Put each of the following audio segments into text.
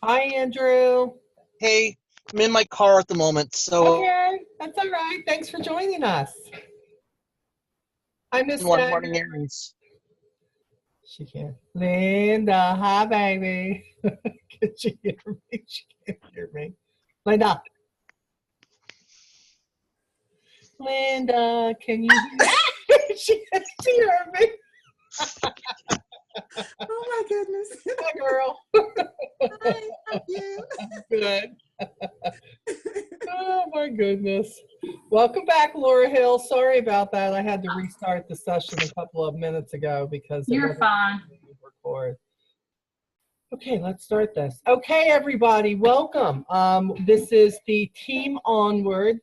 Hi, Andrew. Hey, I'm in my car at the moment, so Okay, that's all right. Thanks for joining us. I miss one that. running errands. She can't. Linda, hi, baby. Can she hear me? She can't hear me. Linda. Linda, can you hear me? She can't hear me. Oh my goodness. Hi, girl. Hi, how are you? Good. Oh my goodness. Welcome back, Laura Hill. Sorry about that. I had to restart the session a couple of minutes ago because You're fine. Record. Okay, let's start this. Okay, everybody, welcome. This is the Team Onward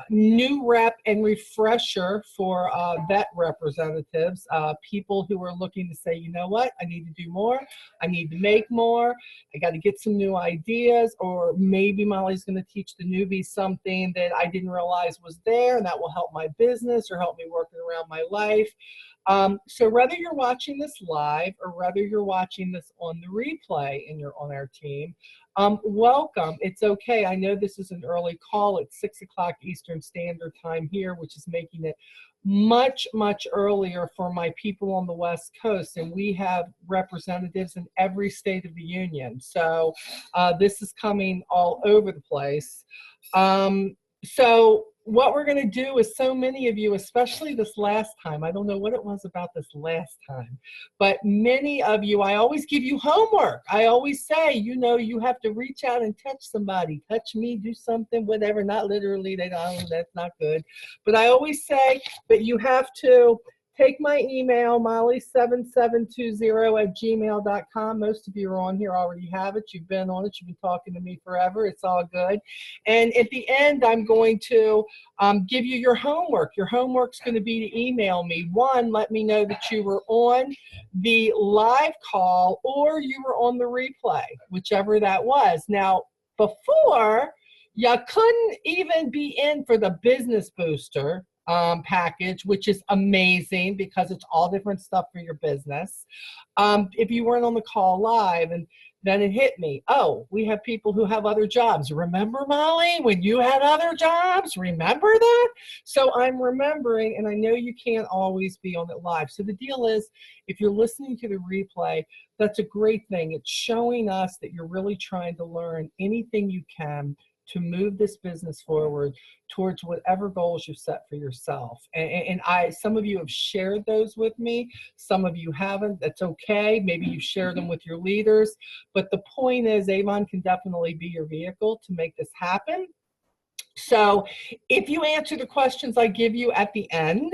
new rep and refresher for vet representatives, people who are looking to say, you know what, I need to do more, I need to make more, I got to get some new ideas, or maybe Molly's going to teach the newbie something that I didn't realize was there, and that will help my business or help me working around my life. So whether you're watching this live or whether you're watching this on the replay and you're on our team, welcome. It's okay. I know this is an early call. It's 6 o'clock Eastern Standard Time here, which is making it much, much earlier for my people on the West Coast. And we have representatives in every state of the union. So this is coming all over the place. So what we're going to do is, so many of you, especially this last time, I don't know what it was about this last time, but many of you, I always give you homework. I always say, you know, you have to reach out and touch somebody, touch me, do something, whatever, not literally, they don't, that's not good. But I always say that you have to take my email, molly7720@gmail.com. Most of you are on here, already have it. You've been on it. You've been talking to me forever. It's all good. And at the end, I'm going to give you your homework. Your homework's going to be to email me. One, let me know that you were on the live call or you were on the replay, whichever that was. Now, before, you couldn't even be in for the business booster package, which is amazing because it's all different stuff for your business. If you weren't on the call live, and then it hit me, oh, we have people who have other jobs. Remember, Molly, when you had other jobs? Remember that? So I'm remembering, and I know you can't always be on it live. So the deal is, if you're listening to the replay, that's a great thing. It's showing us that you're really trying to learn anything you can to move this business forward towards whatever goals you've set for yourself. And some of you have shared those with me. Some of you haven't. That's okay. Maybe you share them with your leaders. But the point is, Avon can definitely be your vehicle to make this happen. So if you answer the questions I give you at the end,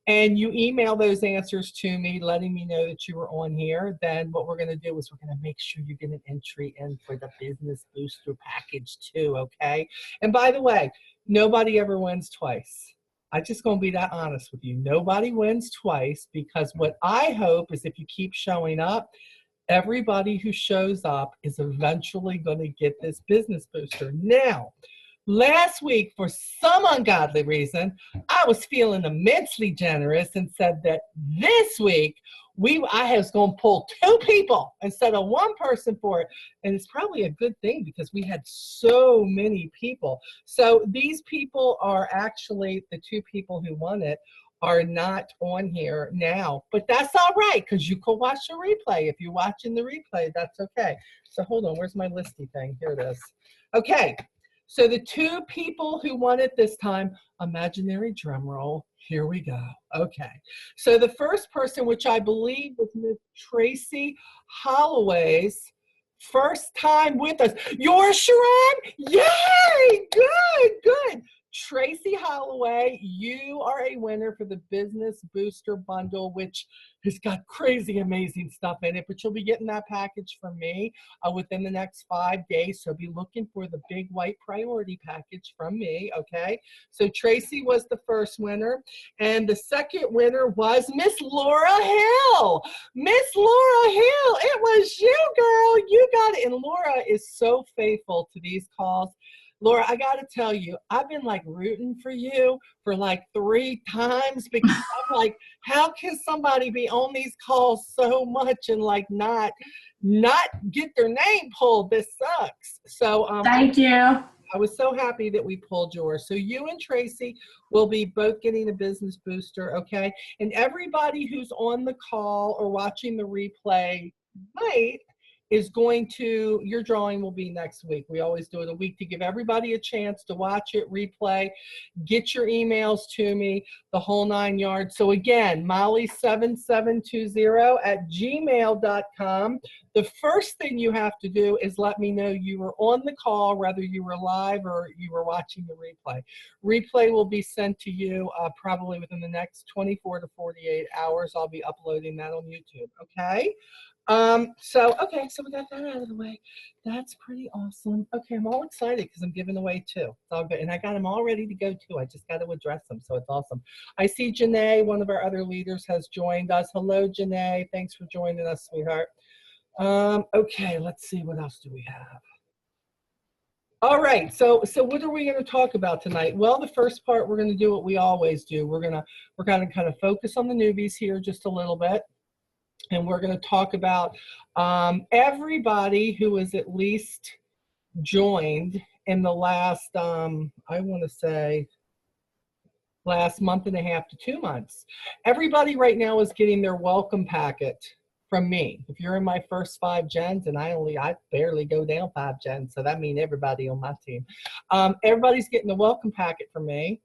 and you email those answers to me, letting me know that you were on here, then what we're going to do is we're going to make sure you get an entry in for the business booster package too, okay? And by the way, nobody ever wins twice. I'm just going to be that honest with you. Nobody wins twice, because what I hope is, if you keep showing up, everybody who shows up is eventually going to get this business booster. Now, last week, for some ungodly reason, I was feeling immensely generous and said that this week I was going to pull 2 people instead of 1 person for it. And it's probably a good thing because we had so many people. So these people are actually the 2 people who won it are not on here now, but that's all right, because you can watch the replay. If you're watching the replay, that's okay. So hold on, where's my listy thing? Here it is. Okay. So the 2 people who won it this time, imaginary drum roll, here we go. Okay. So the first person, which I believe was Miss Tracy Holloway's first time with us. Yours, Sharon? Yay! Good, good. Tracy Holloway, you are a winner for the Business Booster Bundle, which has got crazy amazing stuff in it, but you'll be getting that package from me within the next 5 days. So be looking for the big white priority package from me, okay? So Tracy was the first winner, and the second winner was Miss Laura Hill. Miss Laura Hill, it was you, girl. You got it. And Laura is so faithful to these calls. Laura, I got to tell you, I've been like rooting for you for like 3 times, because I'm like, how can somebody be on these calls so much and like not not get their name pulled. This sucks. So Thank you. I was so happy that we pulled yours. So you and Tracy will be both getting a business booster, okay? And everybody who's on the call or watching the replay tonight is going to, your drawing will be next week. We always do it a week to give everybody a chance to watch it, replay, get your emails to me, the whole 9 yards. So again, molly7720@gmail.com. The first thing you have to do is let me know you were on the call, whether you were live or you were watching the replay. Replay will be sent to you probably within the next 24 to 48 hours. I'll be uploading that on YouTube, okay? So we got that out of the way. That's pretty awesome. Okay, I'm all excited because I'm giving away 2. It's all good. And I got them all ready to go too. I just got to address them. So it's awesome. I see Janae, one of our other leaders, has joined us. Hello, Janae. Thanks for joining us, sweetheart. Okay, let's see. What else do we have? All right, so what are we going to talk about tonight? Well, the first part, we're going to do what we always do. We're going to kind of focus on the newbies here just a little bit. And we're going to talk about everybody who has at least joined in the last, I want to say, last month and a half to 2 months. Everybody right now is getting their welcome packet from me. If you're in my first 5 gens, and I barely go down 5 gens, so that means everybody on my team. Everybody's getting a welcome packet from me.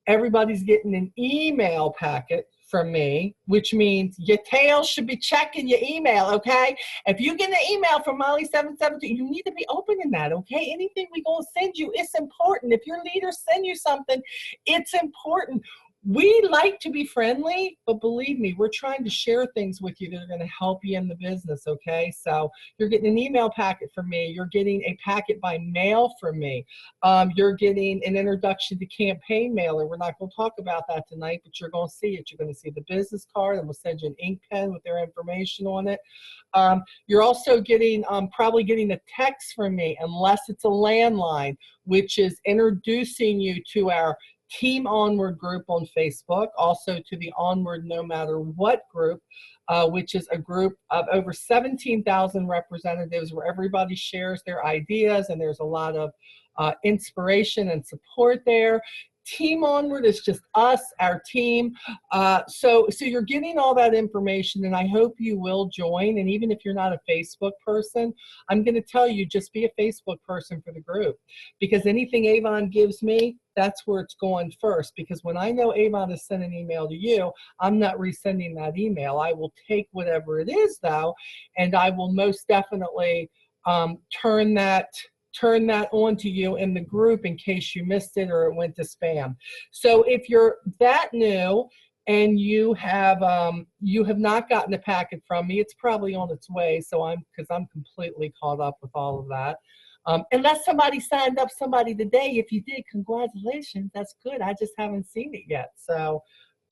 Everybody's getting an email packet from me, which means your tails should be checking your email, okay? If you get an email from Molly772, you need to be opening that, okay? Anything we gonna send you, it's important. If your leaders send you something, it's important. We like to be friendly, but believe me, we're trying to share things with you that are going to help you in the business, okay? So you're getting an email packet from me. You're getting a packet by mail from me. You're getting an introduction to campaign mailer. We're not going to talk about that tonight, but you're going to see it. You're going to see the business card, and we'll send you an ink pen with their information on it. You're also getting, probably getting a text from me, unless it's a landline, which is introducing you to our Team Onward group on Facebook, also to the Onward No Matter What group, which is a group of over 17,000 representatives where everybody shares their ideas, and there's a lot of inspiration and support there. Team Onward is just us, our team. So you're getting all that information, and I hope you will join. And even if you're not a Facebook person, I'm going to tell you, just be a Facebook person for the group, because anything Avon gives me, that's where it's going first. Because when I know Avon has sent an email to you, I'm not resending that email. I will take whatever it is, though, and I will most definitely turn that on to you in the group in case you missed it or it went to spam. So if you're that new and you have not gotten a packet from me, it's probably on its way. So because I'm completely caught up with all of that. Unless somebody signed up somebody today. If you did, congratulations. That's good. I just haven't seen it yet. So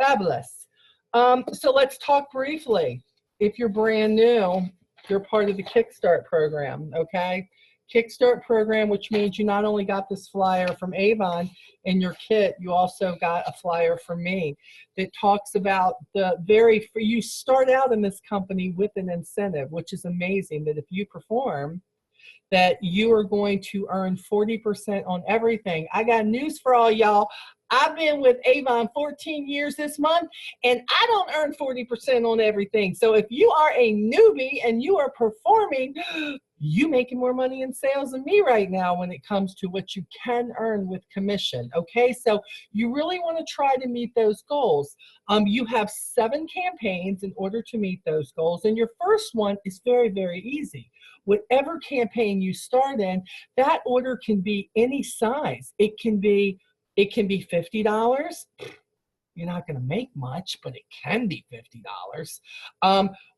fabulous. So let's talk briefly. If you're brand new, you're part of the Kickstart program, okay? Kickstart program, which means you not only got this flyer from Avon in your kit, you also got a flyer from me that talks about you start out in this company with an incentive, which is amazing, that if you perform, that you are going to earn 40% on everything. I got news for all y'all. I've been with Avon 14 years this month, and I don't earn 40% on everything. So if you are a newbie and you are performing, you making more money in sales than me right now when it comes to what you can earn with commission, okay? So you really want to try to meet those goals. You have 7 campaigns in order to meet those goals, and your first one is very, very easy. Whatever campaign you start in, that order can be any size. It can be $50. You're not going to make much, but it can be $50.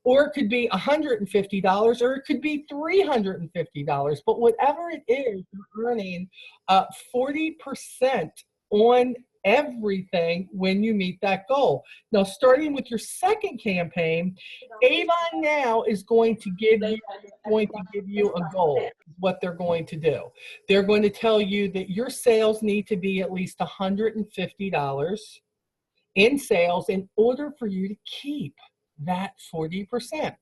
Or it could be $150, or it could be $350. But whatever it is, you're earning 40% on everything when you meet that goal. Now, starting with your second campaign, Avon now is going to give you a goal. What they're going to do, they're going to tell you that your sales need to be at least $150 in sales in order for you to keep that 40%.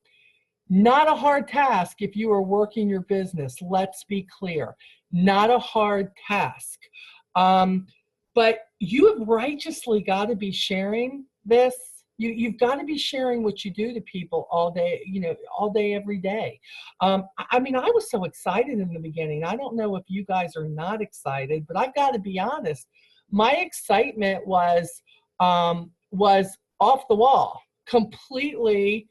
Not a hard task if you are working your business. Let's be clear. Not a hard task. But you have righteously got to be sharing this. You've got to be sharing what you do to people all day, all day, every day. I mean, I was so excited in the beginning. I don't know if you guys are not excited, but I've got to be honest. My excitement was off the wall, completely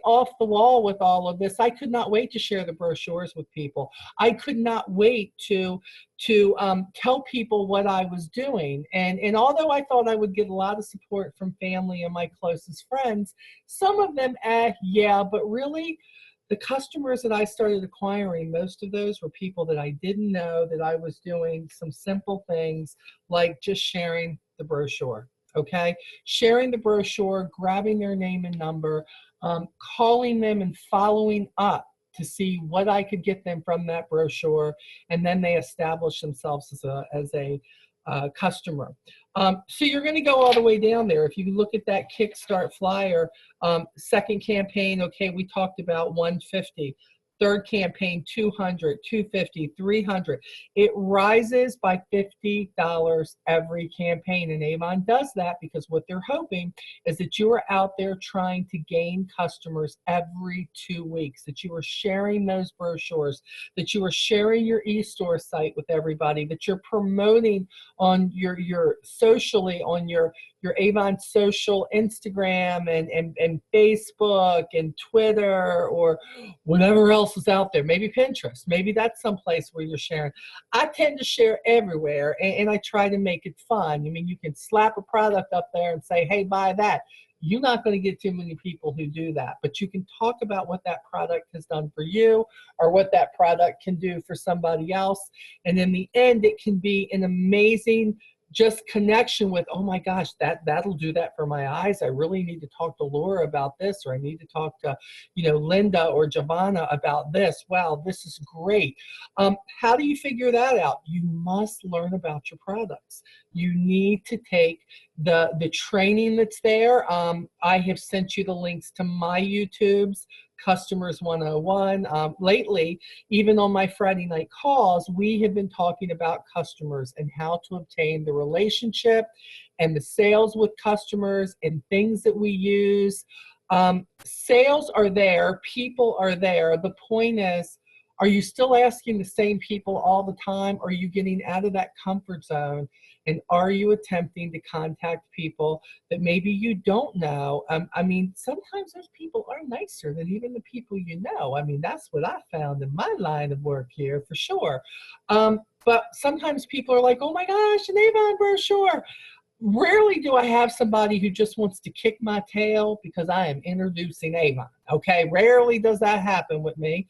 off the wall with all of this. I could not wait to share the brochures with people. I could not wait to tell people what I was doing. And although I thought I would get a lot of support from family and my closest friends, some of them, yeah, but really, the customers that I started acquiring, most of those were people that I didn't know that I was doing some simple things like just sharing the brochure. Okay, sharing the brochure, grabbing their name and number, calling them and following up to see what I could get them from that brochure, and then they establish themselves as a customer. So you're going to go all the way down there. If you look at that Kickstart flyer, second campaign, okay, we talked about 150. Third campaign, 200, 250, 300. It rises by $50 every campaign. And Avon does that because what they're hoping is that you are out there trying to gain customers every 2 weeks, that you are sharing those brochures, that you are sharing your e-store site with everybody, that you're promoting on your socially, on your Avon social, Instagram and Facebook and Twitter, or whatever else is out there. Maybe Pinterest. Maybe that's someplace where you're sharing. I tend to share everywhere, and I try to make it fun. I mean, you can slap a product up there and say, hey, buy that. You're not going to get too many people who do that, but you can talk about what that product has done for you or what that product can do for somebody else. And in the end, it can be an amazing just connection with, oh my gosh, that'll do that for my eyes. I really need to talk to Laura about this, or I need to talk to, Linda or Giovanna about this. Wow, this is great. How do you figure that out? You must learn about your products. You need to take the training that's there. I have sent you the links to my YouTubes, Customers 101. Lately, even on my Friday night calls, we have been talking about customers and how to obtain the relationship and the sales with customers and things that we use. Sales are there, people are there. The point is, are you still asking the same people all the time? Are you getting out of that comfort zone? And are you attempting to contact people that maybe you don't know? I mean, sometimes those people are nicer than even the people you know. I mean, that's what I found in my line of work here, for sure. But sometimes people are like, oh my gosh, an Avon brochure. Rarely do I have somebody who just wants to kick my tail because I am introducing Avon. Okay, rarely does that happen with me.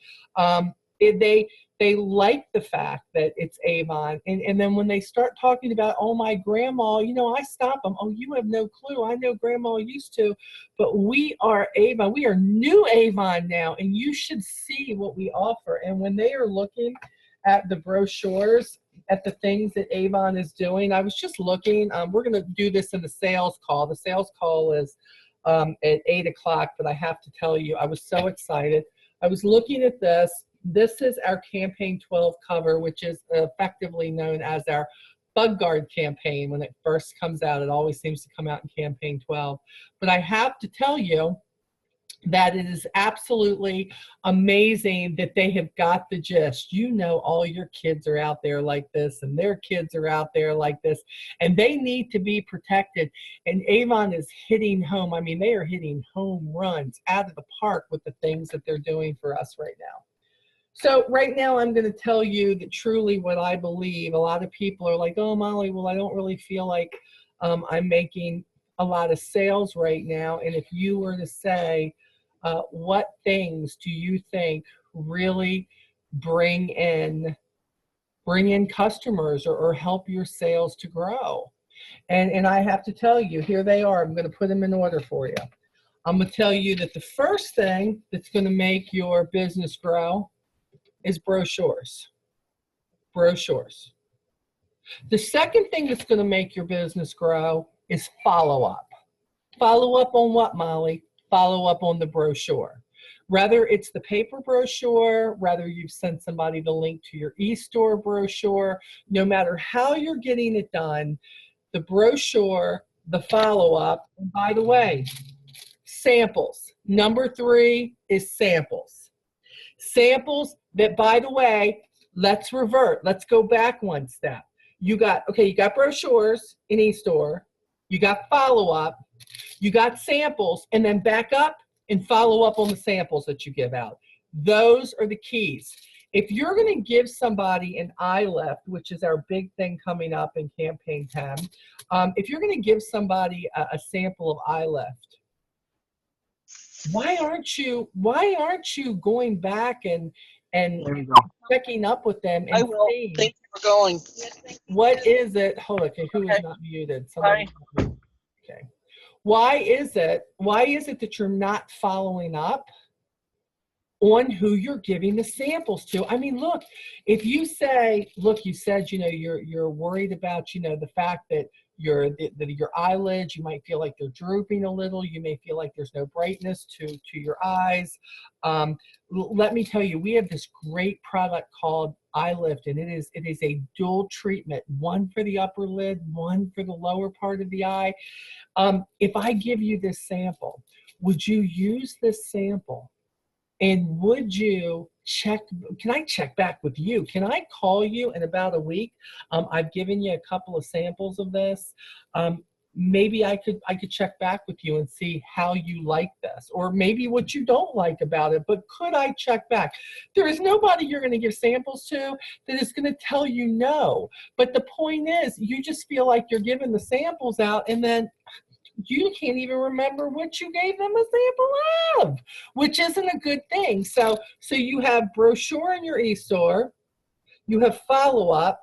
They like the fact that it's Avon, and then when they start talking about, oh, my grandma, I stop them. Oh, you have no clue. I know grandma used to, but we are Avon. We are new Avon now, and you should see what we offer. And when they are looking at the brochures, at the things that Avon is doing, I was just looking. We're going to do this in the sales call. The sales call is at 8 o'clock, but I have to tell you, I was so excited. I was looking at this. This is our campaign 12 cover, which is effectively known as our Bug Guard campaign. When it first comes out, it always seems to come out in campaign 12. But I have to tell you that it is absolutely amazing that they have got the gist. All your kids are out there like this, and their kids are out there like this, and they need to be protected. And Avon is hitting home. I mean, they are hitting home runs out of the park with the things that they're doing for us right now. So right now, I'm going to tell you that truly what I believe. A lot of people are like, oh, Molly, well, I don't really feel like I'm making a lot of sales right now. And if you were to say, what things do you think really bring in customers or help your sales to grow? And I have to tell you, here they are. I'm going to put them in order for you. I'm going to tell you that the first thing that's going to make your business grow is brochures. Brochures. The second thing that's going to make your business grow is follow-up. Follow up on what, Molly? Follow up on the brochure. Whether it's the paper brochure, whether you've sent somebody the link to your e-store brochure, no matter how you're getting it done, the brochure, the follow-up, and by the way, samples. Number 3 is samples. Samples that, by the way, let's revert. Let's go back one step. You got brochures in e-store, you got follow-up, you got samples, and then back up and follow up on the samples that you give out. Those are the keys. If you're going to give somebody an eye lift, which is our big thing coming up in campaign 10, if you're going to give somebody a sample of eye lift, why aren't you going back and checking up with them and I will. seeing Thank you for going. what is it? Hold on, okay, who is not muted? Somebody. Okay. Why is it that you're not following up on who you're giving the samples to? I mean, look, if you say, look, you said, you're worried about, the fact that your eyelids, you might feel like they're drooping a little. You may feel like there's no brightness to your eyes. Let me tell you, we have this great product called Eye Lift, and it is a dual treatment, one for the upper lid, one for the lower part of the eye. If I give you this sample, would you use this sample? And would you can I check back with you? Can I call you in about a week? I've given you a couple of samples of this. Maybe I could check back with you and see how you like this, or maybe what you don't like about it, but could I check back? There is nobody you're going to give samples to that is going to tell you no. But the point is, you just feel like you're giving the samples out, and then you can't even remember what you gave them a sample of, which isn't a good thing. So you have brochure in your e-store, you have follow-up,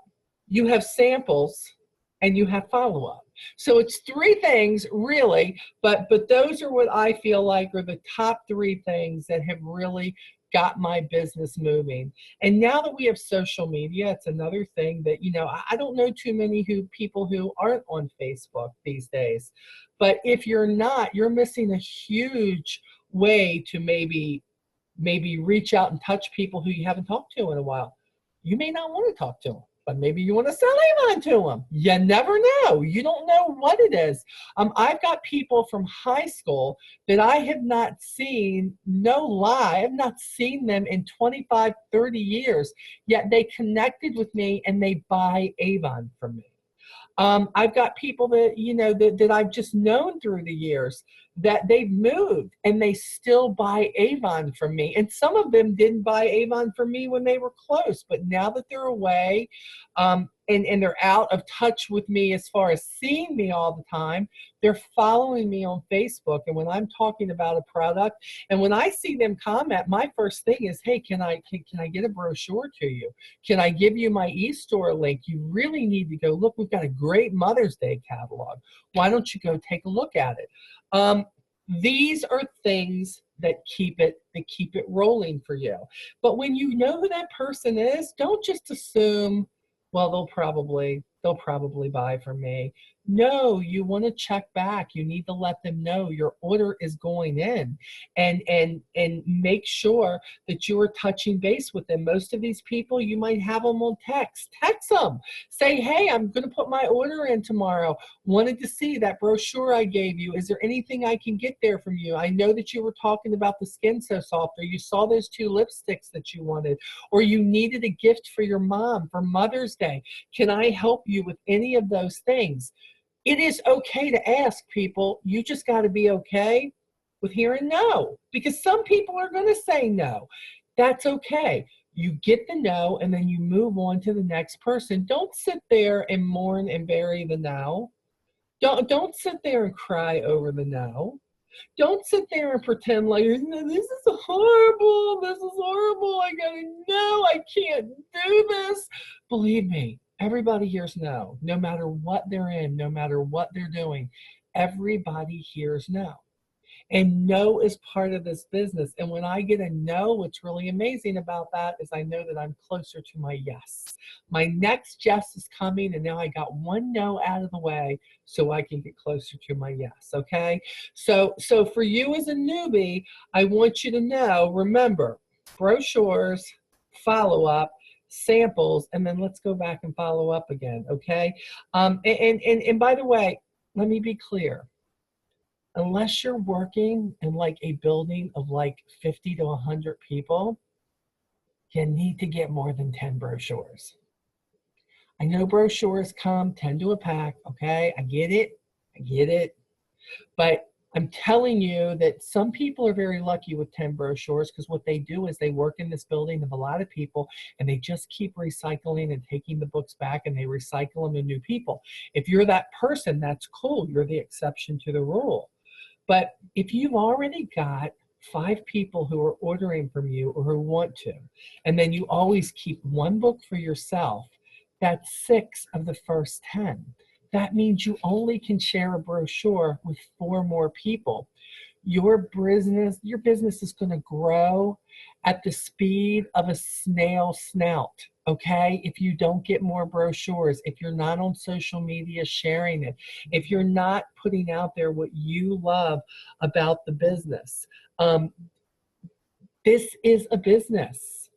you have samples, and you have follow-up. So it's 3 things really, but those are what I feel like are the top 3 things that have really got my business moving. And now that we have social media, it's another thing that, I don't know too many people who aren't on Facebook these days. But if you're not, you're missing a huge way to maybe reach out and touch people who you haven't talked to in a while. You may not want to talk to them, but maybe you want to sell Avon to them. You never know. You don't know what it is. I've got people from high school that I have not seen, no lie, I've not seen them in 25, 30 years, yet they connected with me and they buy Avon from me. I've got people that, that I've just known through the years that they've moved and they still buy Avon from me. And some of them didn't buy Avon from me when they were close, but now that they're away, and they're out of touch with me as far as seeing me all the time, they're following me on Facebook. And when I'm talking about a product, and when I see them comment, my first thing is, hey, can I get a brochure to you? Can I give you my e-store link? You really need to go look. We've got a great Mother's Day catalog. Why don't you go take a look at it? These are things that keep it rolling for you. But when you know who that person is, don't just assume, well, they'll probably buy from me. No, you want to check back. You need to let them know your order is going in, and make sure that you are touching base with them. Most of these people, you might have them on text. Text them. Say, hey, I'm going to put my order in tomorrow. Wanted to see that brochure I gave you. Is there anything I can get there from you? I know that you were talking about the Skin So Soft, or you saw those 2 lipsticks that you wanted, or you needed a gift for your mom for Mother's Day. Can I help you with any of those things? It is okay to ask people. You just got to be okay with hearing no, because some people are going to say no. That's okay. You get the no, and then you move on to the next person. Don't sit there and mourn and bury the no. Don't sit there and cry over the no. Don't sit there and pretend like, this is horrible. This is horrible. I got to no. I can't do this. Believe me. Everybody hears no, no matter what they're in, no matter what they're doing. Everybody hears no. And no is part of this business. And when I get a no, what's really amazing about that is I know that I'm closer to my yes. My next yes is coming, and now I got one no out of the way so I can get closer to my yes, okay? So for you as a newbie, I want you to know, remember, brochures, follow-up, samples, and then let's go back and follow up again, okay? And by the way, let me be clear. Unless you're working in like a building of like 50 to 100 people, you need to get more than 10 brochures. I know brochures come 10 to a pack, okay? I get it. But I'm telling you that some people are very lucky with 10 brochures because what they do is they work in this building of a lot of people and they just keep recycling and taking the books back and they recycle them to new people. If you're that person, that's cool. You're the exception to the rule. But if you've already got 5 people who are ordering from you or who want to, and then you always keep one book for yourself, that's 6 of the first 10. That means you only can share a brochure with 4 more people. Your business is going to grow at the speed of a snail snout, okay? If you don't get more brochures, if you're not on social media sharing it, if you're not putting out there what you love about the business. This is a business.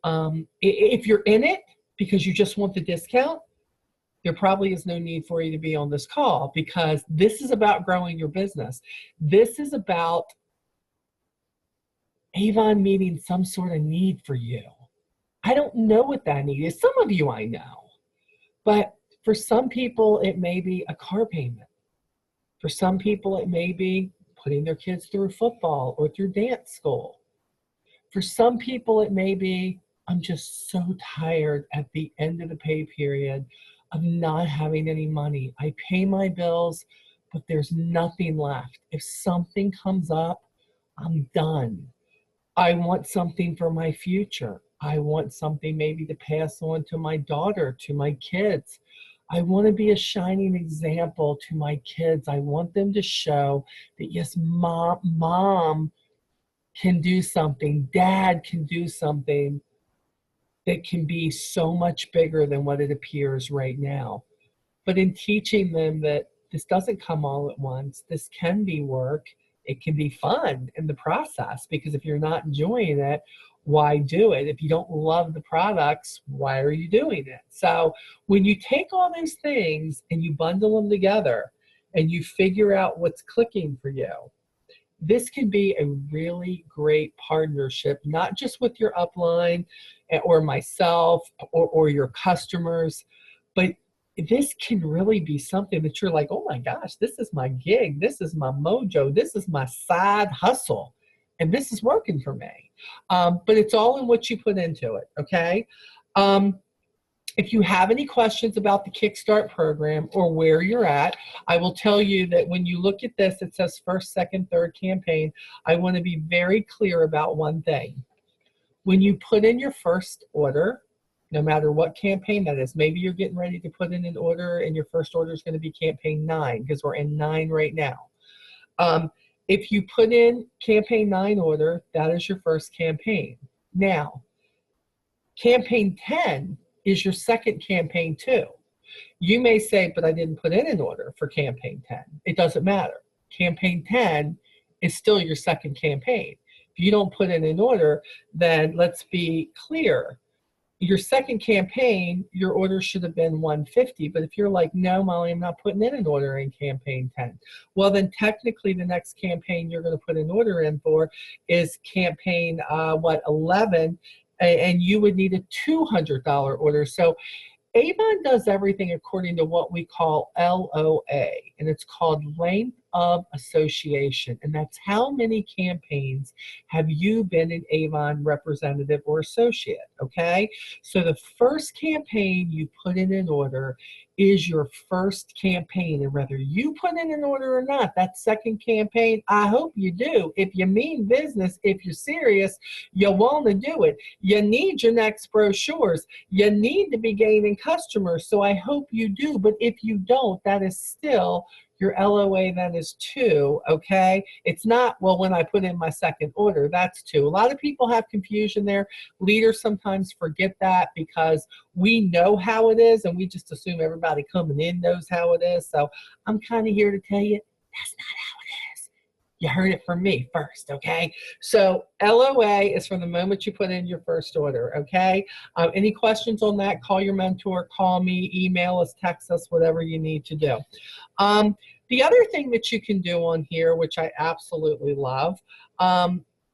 If you're in it because you just want the discount, there probably is no need for you to be on this call because this is about growing your business. This is about Avon meeting some sort of need for you. I don't know what that need is. Some of you I know, but for some people it may be a car payment. For some people it may be putting their kids through football or through dance school. For some people it may be, I'm just so tired at the end of the pay period of not having any money. I pay my bills, but there's nothing left. If something comes up, I'm done. I want something for my future. I want something maybe to pass on to my daughter, to my kids. I want to be a shining example to my kids. I want them to show that yes, mom can do something, dad can do something that can be so much bigger than what it appears right now. But in teaching them that this doesn't come all at once, this can be work, it can be fun in the process, because if you're not enjoying it, why do it? If you don't love the products, why are you doing it? So when you take all those things and you bundle them together and you figure out what's clicking for you, this can be a really great partnership, not just with your upline or myself or your customers, but this can really be something that you're like, oh my gosh, this is my gig, this is my mojo, this is my side hustle, and this is working for me. But it's all in what you put into it, okay? If you have any questions about the Kickstart program or where you're at, I will tell you that when you look at this, it says first, second, third campaign. I want to be very clear about one thing. When you put in your first order, no matter what campaign that is, maybe you're getting ready to put in an order and your first order is going to be campaign 9 because we're in 9 right now. If you put in campaign 9 order, that is your first campaign. Now, campaign 10 is your second campaign too. You may say, but I didn't put in an order for campaign 10. It doesn't matter. Campaign 10 is still your second campaign. If you don't put in an order, then let's be clear. Your second campaign, your order should have been 150, but if you're like, no, Molly, I'm not putting in an order in campaign 10, well, then technically the next campaign you're going to put an order in for is campaign, 11, and you would need a $200 order. So Avon does everything according to what we call LOA, and it's called length of association, and that's how many campaigns have you been an Avon representative or associate, okay? So the first campaign you put in an order is your first campaign, and whether you put in an order or not, that second campaign, I hope you do. If you mean business, if you're serious, you want to do it. You need your next brochures. You need to be gaining customers, so I hope you do, but if you don't, that is still Your LOA then is 2, okay? It's not, well, when I put in my second order, that's 2. A lot of people have confusion there. Leaders sometimes forget that because we know how it is and we just assume everybody coming in knows how it is. So I'm kind of here to tell you that's not how it is. You heard it from me first, okay? So LOA is from the moment you put in your first order, okay? Any questions on that, call your mentor, call me, email us, text us, whatever you need to do. The other thing that you can do on here, which I absolutely love,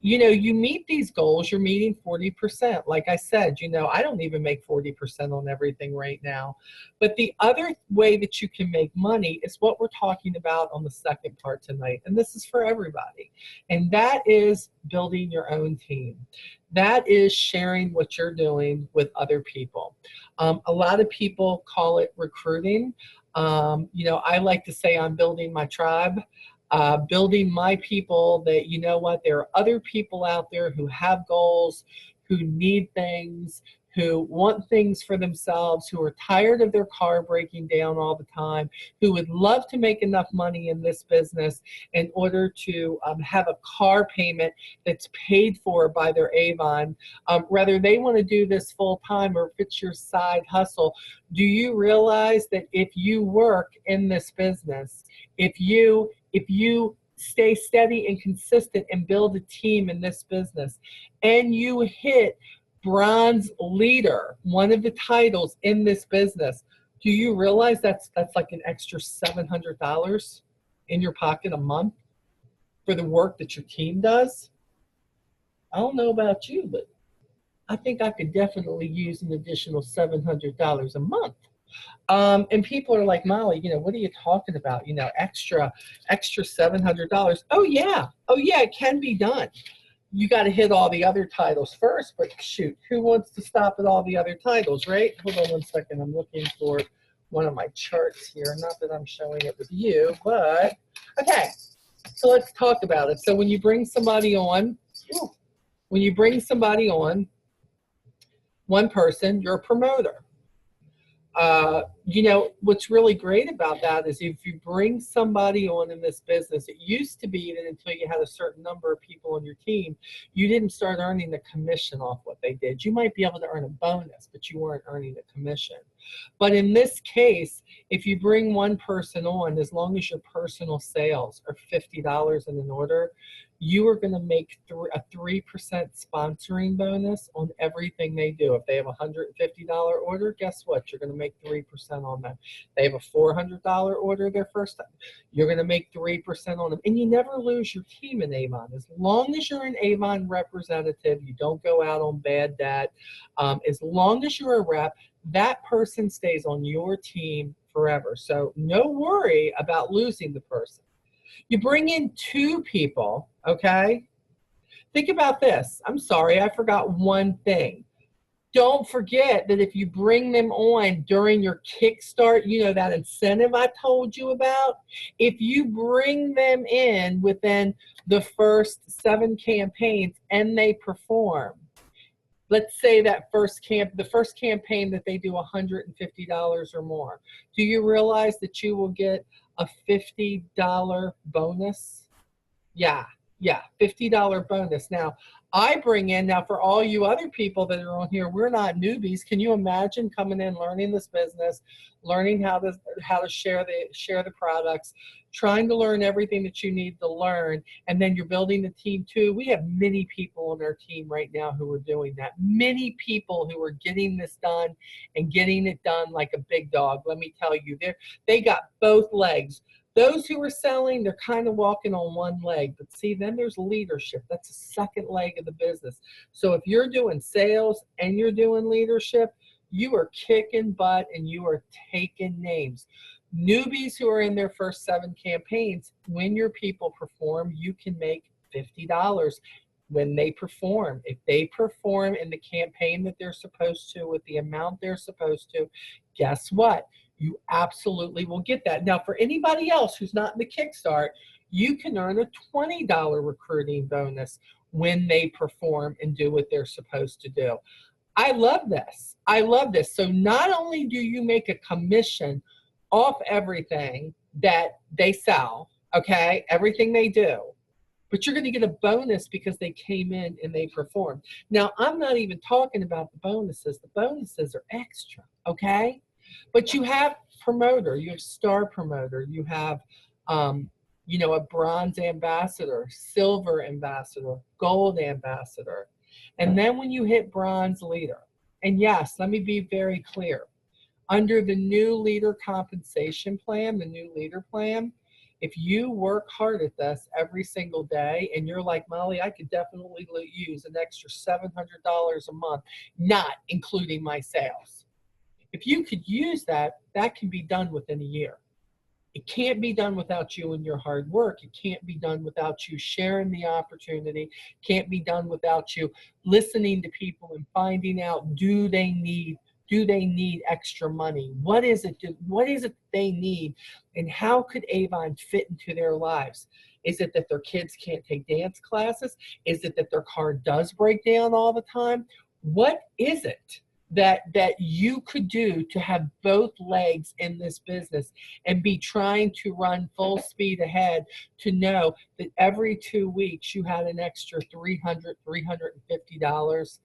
you know, you meet these goals, you're meeting 40%. Like I said, you know, I don't even make 40% on everything right now. But the other way that you can make money is what we're talking about on the second part tonight. And this is for everybody. And that is building your own team. That is sharing what you're doing with other people. A lot of people call it recruiting. You know, I like to say I'm building my tribe, building my people that, you know what, there are other people out there who have goals, who need things, who want things for themselves, who are tired of their car breaking down all the time, who would love to make enough money in this business in order to have a car payment that's paid for by their Avon. Whether they want to do this full time or if it's your side hustle, do you realize that if you work in this business, if you stay steady and consistent and build a team in this business, and you hit bronze leader, one of the titles in this business, do you realize that's like an extra $700 in your pocket a month for the work that your team does? I don't know about you, but I think I could definitely use an additional $700 a month. And people are like, Molly, you know, what are you talking about? You know, extra $700. Oh yeah, it can be done. You got to hit all the other titles first, but shoot, who wants to stop at all the other titles, right? Hold on one second. I'm looking for one of my charts here. Not that I'm showing it with you, but okay. So let's talk about it. So when you bring somebody on, one person, you're a promoter. You know, what's really great about that is if you bring somebody on in this business, it used to be that until you had a certain number of people on your team, you didn't start earning the commission off what they did. You might be able to earn a bonus, but you weren't earning the commission. But in this case, if you bring one person on, as long as your personal sales are $50 in an order, you are going to make a 3% sponsoring bonus on everything they do. If they have a $150 order, guess what? You're going to make 3% on that. They have a $400 order their first time, you're going to make 3% on them. And you never lose your team in Avon. As long as you're an Avon representative, you don't go out on bad debt. As long as you're a rep, that person stays on your team forever. So no worry about losing the person. You bring in 2 people, okay? Think about this. I'm sorry, I forgot one thing. Don't forget that if you bring them on during your Kickstart, you know, that incentive I told you about, if you bring them in within the first 7 campaigns and they perform, let's say that the first campaign that they do $150 or more, do you realize that you will get a $50 bonus? Yeah, $50 bonus. Now, I bring in, now for all you other people that are on here, we're not newbies. Can you imagine coming in, learning this business, learning how to share the products, trying to learn everything that you need to learn, and then you're building the team too? We have many people on our team right now who are doing that. Many people who are getting this done and getting it done like a big dog. Let me tell you, they got both legs. Those who are selling, they're kind of walking on one leg. But see, then there's leadership. That's the second leg of the business. So if you're doing sales and you're doing leadership, you are kicking butt and you are taking names. Newbies who are in their first 7 campaigns, when your people perform, you can make $50 when they perform. If they perform in the campaign that they're supposed to with the amount they're supposed to, guess what? You absolutely will get that. Now, for anybody else who's not in the Kickstart, you can earn a $20 recruiting bonus when they perform and do what they're supposed to do. I love this. I love this. So not only do you make a commission off everything that they sell, okay, everything they do, but you're going to get a bonus because they came in and they performed. Now, I'm not even talking about the bonuses. The bonuses are extra, okay? But you have promoter, you have star promoter, you have, you know, a bronze ambassador, silver ambassador, gold ambassador. And then when you hit bronze leader, and yes, let me be very clear, under the new leader compensation plan, the new leader plan, if you work hard at this every single day and you're like, Molly, I could definitely use an extra $700 a month, not including my sales. If you could use that, that can be done within a year. It can't be done without you and your hard work. It can't be done without you sharing the opportunity. Can't be done without you listening to people and finding out, do they need extra money? What is it they need? And how could Avon fit into their lives? Is it that their kids can't take dance classes? Is it that their car does break down all the time? What is it that you could do to have both legs in this business and be trying to run full speed ahead, to know that every 2 weeks you had an extra $300, $350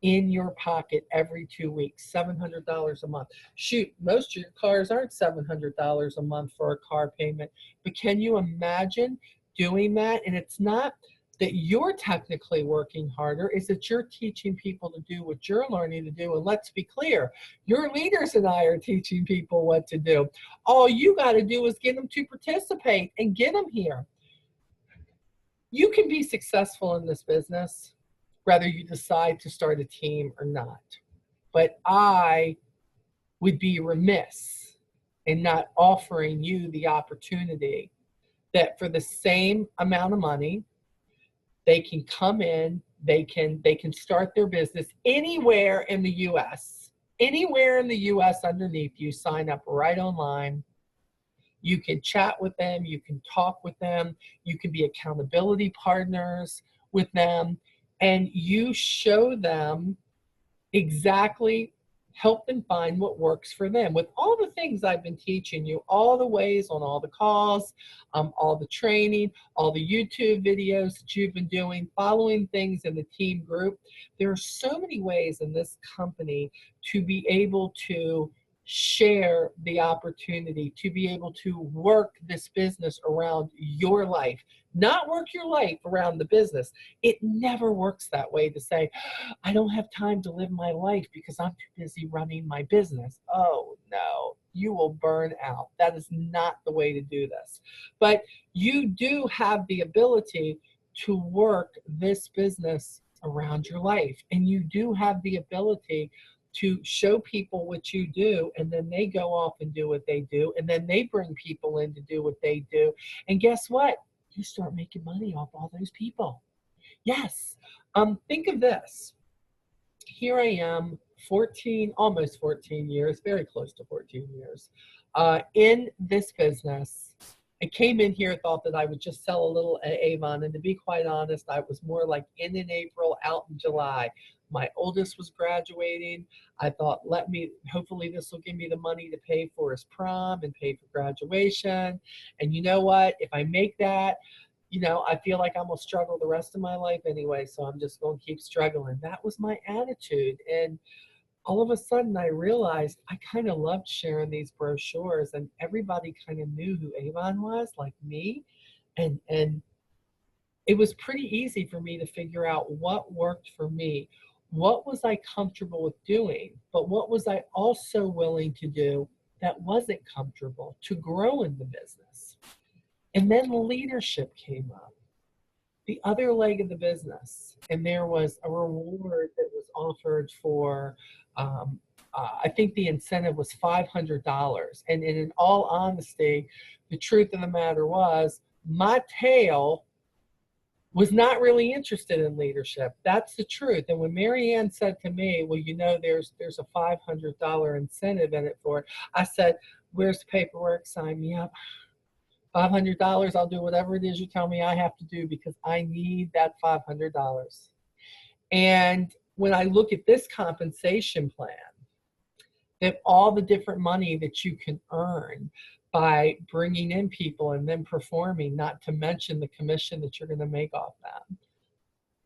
in your pocket every 2 weeks, $700 a month. Shoot, most of your cars aren't $700 a month for a car payment, but can you imagine doing that? And it's not that you're technically working harder, is that you're teaching people to do what you're learning to do. And let's be clear, your leaders and I are teaching people what to do. All you got to do is get them to participate and get them here. You can be successful in this business whether you decide to start a team or not. But I would be remiss in not offering you the opportunity that for the same amount of money, they can come in, they can start their business anywhere in the US. Anywhere in the US underneath you, sign up right online. You can chat with them, you can talk with them, you can be accountability partners with them, and you show them exactly, help them find what works for them with all the things I've been teaching you, all the ways on all the calls, all the training, all the YouTube videos that you've been doing, following things in the team group. There are so many ways in this company to be able to share the opportunity, to be able to work this business around your life, not work your life around the business. It never works that way, to say, I don't have time to live my life because I'm too busy running my business. Oh no, you will burn out. That is not the way to do this. But you do have the ability to work this business around your life, and you do have the ability to show people what you do, and then they go off and do what they do, and then they bring people in to do what they do. And guess what? You start making money off all those people. Yes. Think of this. Here I am, almost 14 years, very close to 14 years, in this business. I came in here, thought that I would just sell a little at Avon, and to be quite honest, I was more like in April, out in July. My oldest was graduating. I thought, hopefully this will give me the money to pay for his prom and pay for graduation. And you know what? If I make that, you know, I feel like I'm going to struggle the rest of my life anyway, so I'm just going to keep struggling. That was my attitude. And all of a sudden I realized I kind of loved sharing these brochures, and everybody kind of knew who Avon was, like me. And it was pretty easy for me to figure out what worked for me. What was I comfortable with doing? But what was I also willing to do that wasn't comfortable to grow in the business? And then leadership came up, the other leg of the business. And there was a reward that was offered for, I think the incentive was $500. And in all honesty, the truth of the matter was, my tail was not really interested in leadership. That's the truth. And when Marianne said to me, well, you know, there's a $500 incentive in it for it, I said, where's the paperwork? Sign me up. $500, I'll do whatever it is you tell me I have to do, because I need that $500. And when I look at this compensation plan, that all the different money that you can earn, by bringing in people and then performing, not to mention the commission that you're going to make off that.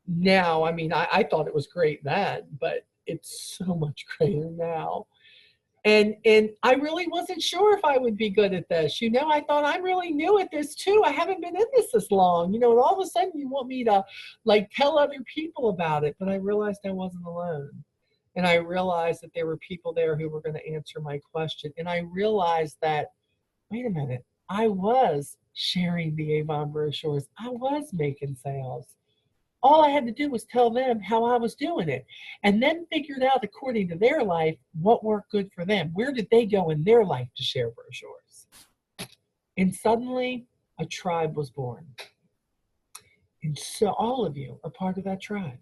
Now, I mean, I thought it was great then, but it's so much greater now. And I really wasn't sure if I would be good at this. You know, I thought I'm really new at this too. I haven't been in this long, you know, and all of a sudden you want me to like tell other people about it. But I realized I wasn't alone. And I realized that there were people there who were going to answer my question. And I realized that, wait a minute, I was sharing the Avon brochures. I was making sales. All I had to do was tell them how I was doing it, and then figured out according to their life what worked good for them. Where did they go in their life to share brochures? And suddenly a tribe was born. And so all of you are part of that tribe.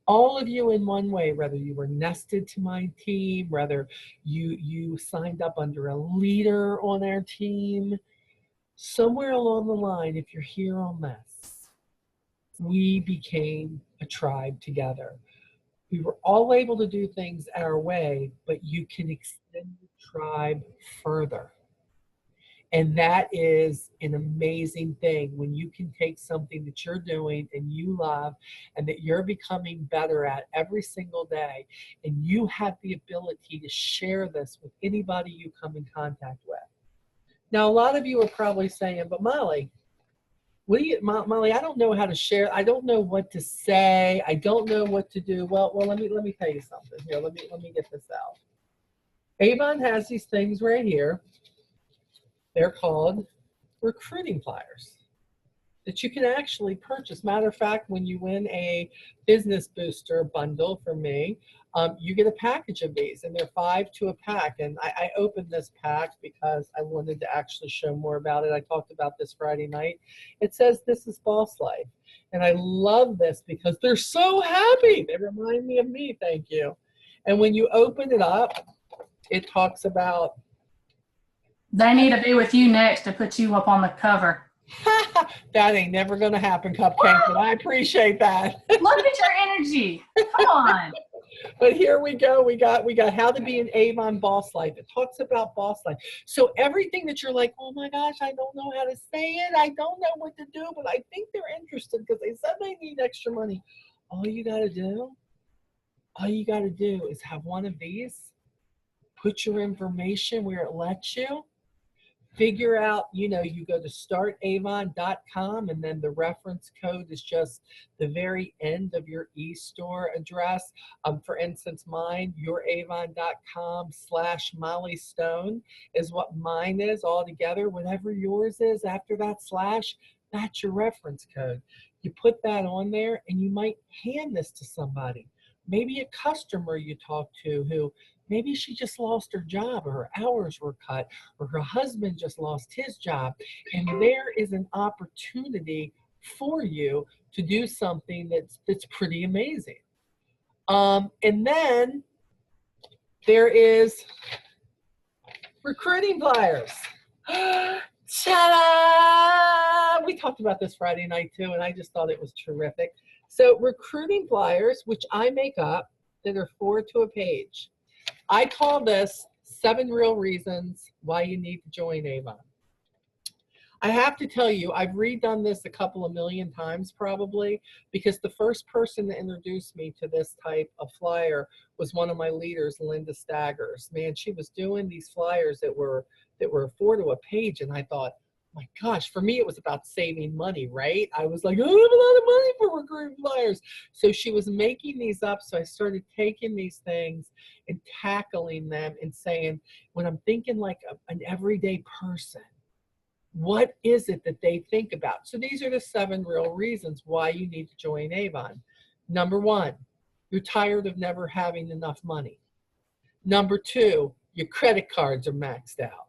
All of you in one way, whether you were nested to my team, whether you signed up under a leader on our team, somewhere along the line, if you're here on this, we became a tribe together. We were all able to do things our way, but you can extend the tribe further. And that is an amazing thing when you can take something that you're doing and you love and that you're becoming better at every single day, and you have the ability to share this with anybody you come in contact with. Now, a lot of you are probably saying, but Molly, Molly, I don't know how to share. I don't know what to say. I don't know what to do. Well, let me tell you something here. Let me get this out. Avon has these things right here. They're called recruiting flyers that you can actually purchase. Matter of fact, when you win a business booster bundle from me, you get a package of these, and they're 5 to a pack. And I opened this pack because I wanted to actually show more about it. I talked about this Friday night. It says, "This is Boss Life." And I love this because they're so happy. They remind me of me, thank you. And when you open it up, it talks about, they need to be with you next to put you up on the cover. that ain't never going to happen, Cupcake, but I appreciate that. Look at your energy. Come on. But here we go. We got how to be an Avon Boss Life. It talks about boss life. So everything that you're like, oh my gosh, I don't know how to say it. I don't know what to do, but I think they're interested because they said they need extra money. All you got to do is have one of these, put your information where it lets you, figure out, you know, you go to startavon.com, and then the reference code is just the very end of your e-store address. For instance, mine, youravon.com/Molly Stone is what mine is all together. Whatever yours is after that slash, that's your reference code. You put that on there, and you might hand this to somebody. Maybe a customer you talk to who maybe she just lost her job, or her hours were cut, or her husband just lost his job. And there is an opportunity for you to do something that's pretty amazing. And then there is recruiting flyers. Ta-da! We talked about this Friday night too, and I just thought it was terrific. So recruiting flyers, which I make up, that are 4 to a page. I call this 7 real reasons why you need to join Avon. I have to tell you, I've redone this a couple of million times probably, because the first person to introduce me to this type of flyer was one of my leaders, Linda Staggers. Man, she was doing these flyers that were 4 to a page, and I thought, my gosh, for me it was about saving money, right? I was like, I don't have a lot of money for recruiting flyers. So she was making these up, so I started taking these things and tackling them and saying, when I'm thinking like an everyday person, what is it that they think about? So these are the 7 real reasons why you need to join Avon. Number 1, you're tired of never having enough money. Number 2, your credit cards are maxed out.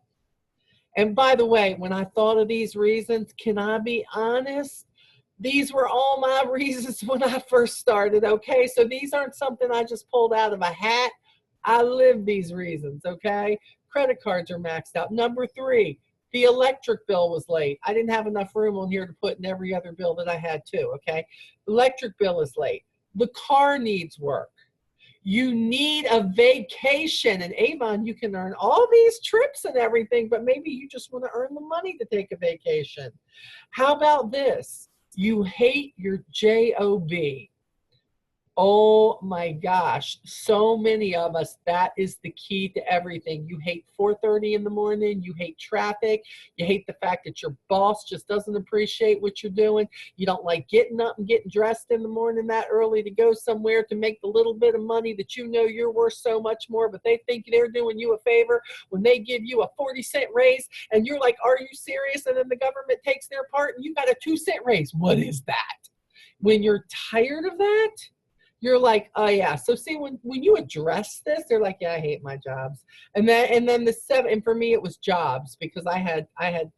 And by the way, when I thought of these reasons, can I be honest? These were all my reasons when I first started, okay? So these aren't something I just pulled out of a hat. I lived these reasons, okay? Credit cards are maxed out. Number 3, the electric bill was late. I didn't have enough room on here to put in every other bill that I had too, okay? Electric bill is late. The car needs work. You need a vacation. And Avon, you can earn all these trips and everything, but maybe you just want to earn the money to take a vacation. How about this? You hate your job. Oh my gosh, so many of us, that is the key to everything. You hate 4:30 in the morning, you hate traffic, you hate the fact that your boss just doesn't appreciate what you're doing. You don't like getting up and getting dressed in the morning that early to go somewhere to make the little bit of money that you know you're worth so much more, but they think they're doing you a favor when they give you a 40-cent raise and you're like, are you serious? And then the government takes their part and you got a 2-cent raise. What is that? When you're tired of that, you're like, oh yeah. So see, when you address this, they're like, yeah, I hate my jobs. And then the 7, and for me it was jobs, because I had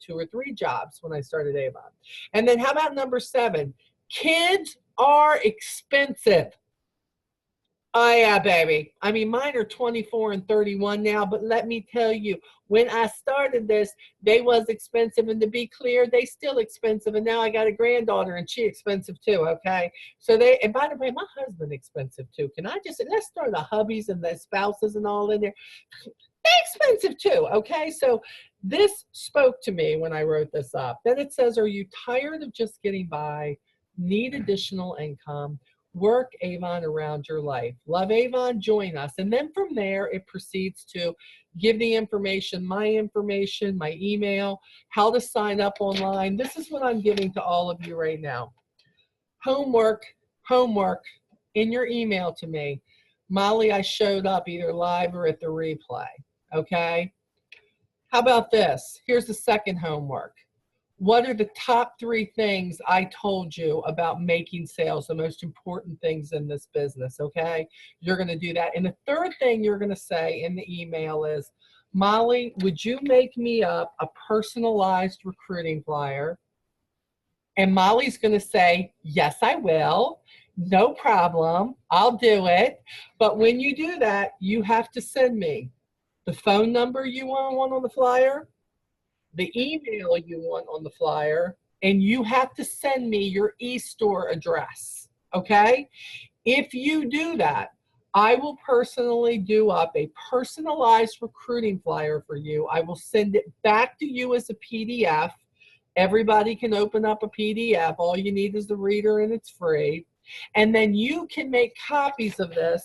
2 or 3 jobs when I started Avon. And then how about number 7? Kids are expensive. Oh yeah, baby. I mean, mine are 24 and 31 now, but let me tell you, when I started this, they was expensive, and to be clear, they still expensive, and now I got a granddaughter, and she expensive too, okay? So and by the way, my husband expensive too. Can I just, let's throw the hubbies and the spouses and all in there. They expensive too, okay? So this spoke to me when I wrote this up. Then it says, are you tired of just getting by, need additional income? Work Avon around your life. Love Avon? Join us. And then from there, it proceeds to give the information, my email, how to sign up online. This is what I'm giving to all of you right now. Homework in your email to me. Molly, I showed up either live or at the replay, okay? How about this? Here's the second homework. What are the top 3 things I told you about making sales, the most important things in this business, okay? You're going to do that. And the third thing you're going to say in the email is, Molly, would you make me up a personalized recruiting flyer? And Molly's going to say, yes, I will. No problem. I'll do it. But when you do that, you have to send me the phone number you want on the flyer, the email you want on the flyer, and you have to send me your e-store address, okay? If you do that, I will personally do up a personalized recruiting flyer for you. I will send it back to you as a PDF. Everybody can open up a PDF. All you need is the reader, and it's free. And then you can make copies of this,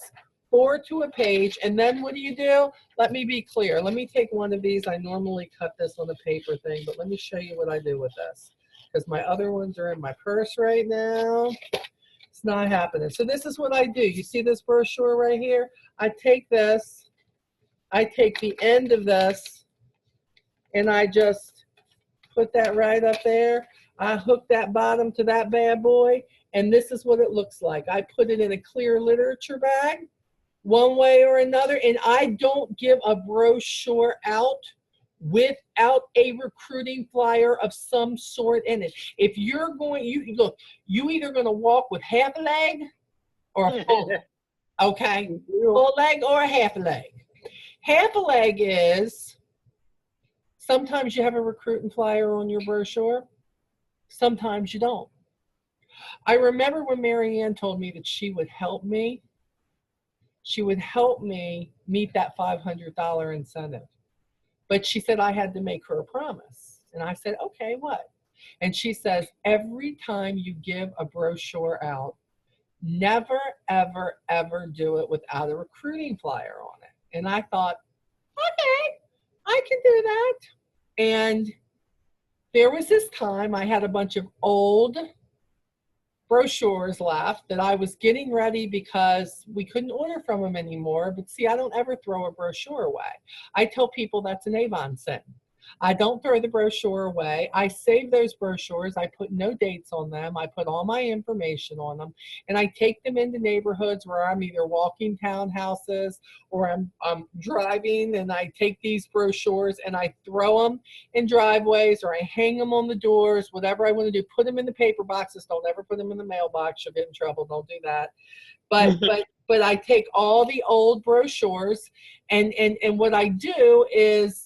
4 to a page, and then what do? Let me be clear. Let me take one of these. I normally cut this on a paper thing, but let me show you what I do with this, because my other ones are in my purse right now. It's not happening. So this is what I do. You see this brochure right here? I take this, I take the end of this, and I just put that right up there. I hook that bottom to that bad boy, and this is what it looks like. I put it in a clear literature bag, one way or another, and I don't give a brochure out without a recruiting flyer of some sort in it. If you're going, you either going to walk with half a leg or a full leg, okay? Full leg or a half a leg. Half a leg is, sometimes you have a recruiting flyer on your brochure, sometimes you don't. I remember when Mary Ann told me that she would help me meet that $500 incentive. But she said I had to make her a promise. And I said, okay, what? And she says, every time you give a brochure out, never, ever, ever do it without a recruiting flyer on it. And I thought, okay, I can do that. And there was this time I had a bunch of old brochures left that I was getting ready because we couldn't order from them anymore. But see, I don't ever throw a brochure away. I tell people that's an Avon sin. I don't throw the brochure away. I save those brochures. I put no dates on them. I put all my information on them, and I take them into neighborhoods where I'm either walking townhouses or I'm driving, and I take these brochures and I throw them in driveways, or I hang them on the doors, whatever I want to do. Put them in the paper boxes. Don't ever put them in the mailbox. You'll get in trouble. Don't do that. But I take all the old brochures, and what I do is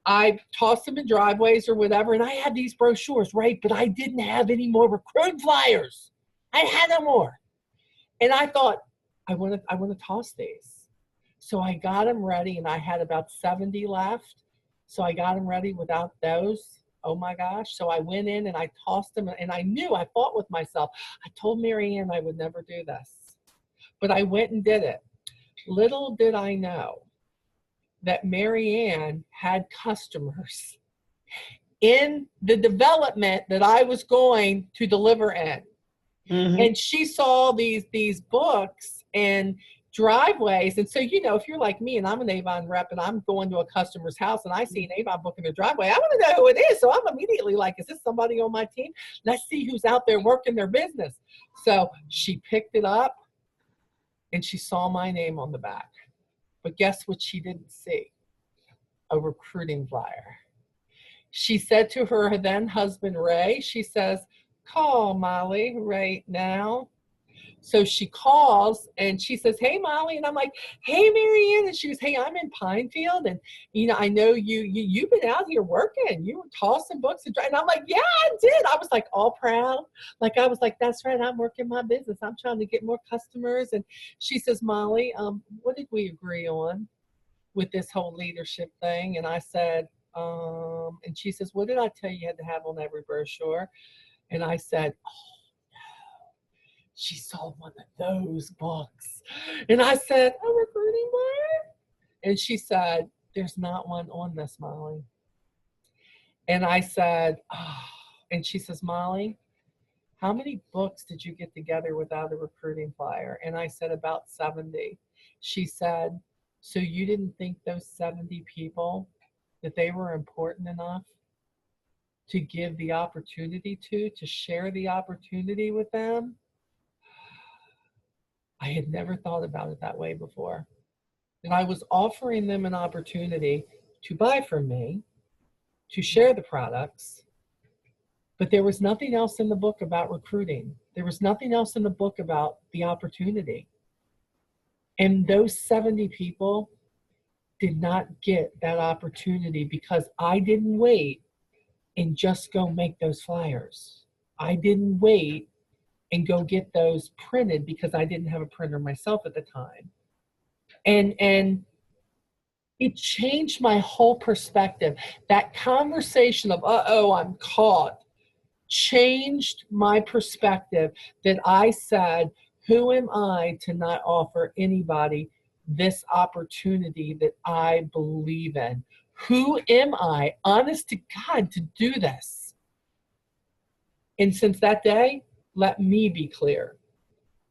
I toss them in driveways or whatever, and I had these brochures, right? But I didn't have any more recruit flyers. I had no more. And I thought, I want to toss these. So I got them ready, and I had about 70 left. So I got them ready without those. Oh my gosh. So I went in and I tossed them, and I knew, I fought with myself. I told Mary Ann I would never do this, but I went and did it. Little did I know that Mary Ann had customers in the development that I was going to deliver in. Mhm. And she saw these books and driveways. And so, you know, if you're like me and I'm an Avon rep and I'm going to a customer's house and I see an Avon book in their driveway, I want to know who it is. So I'm immediately like, is this somebody on my team? Let's see who's out there working their business. So she picked it up and she saw my name on the back. But guess what she didn't see? A recruiting flyer. She said to her then husband, Ray, she says, call Molly right now. So she calls and she says, hey, Molly. And I'm like, hey, Mary Ann. And she was, hey, I'm in Pinefield. And, you know, I know you've been out here working. You were tossing books. And I'm like, yeah, I did. I was like all proud. Like, I was like, that's right. I'm working my business. I'm trying to get more customers. And she says, Molly, what did we agree on with this whole leadership thing? And I said, and she says, what did I tell you had to have on every brochure? And I said, oh, no. She saw one of those books. And I said, a recruiting flyer? And she said, there's not one on this, Molly. And I said, oh. And she says, Molly, how many books did you get together without a recruiting flyer? And I said, about 70. She said, so you didn't think those 70 people, that they were important enough to give the opportunity to share the opportunity with them? I had never thought about it that way before. And I was offering them an opportunity to buy from me, to share the products, but there was nothing else in the book about recruiting. There was nothing else in the book about the opportunity. And those 70 people did not get that opportunity because I didn't wait and just go make those flyers. I didn't wait and go get those printed because I didn't have a printer myself at the time. And it changed my whole perspective. That conversation of, uh-oh, I'm caught, changed my perspective, that I said, who am I to not offer anybody this opportunity that I believe in? Who am I, honest to God, to do this? And since that day, let me be clear,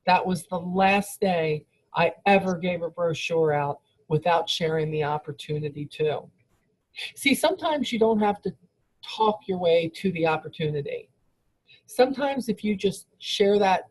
that was the last day I ever gave a brochure out without sharing the opportunity to. See, sometimes you don't have to talk your way to the opportunity. Sometimes if you just share that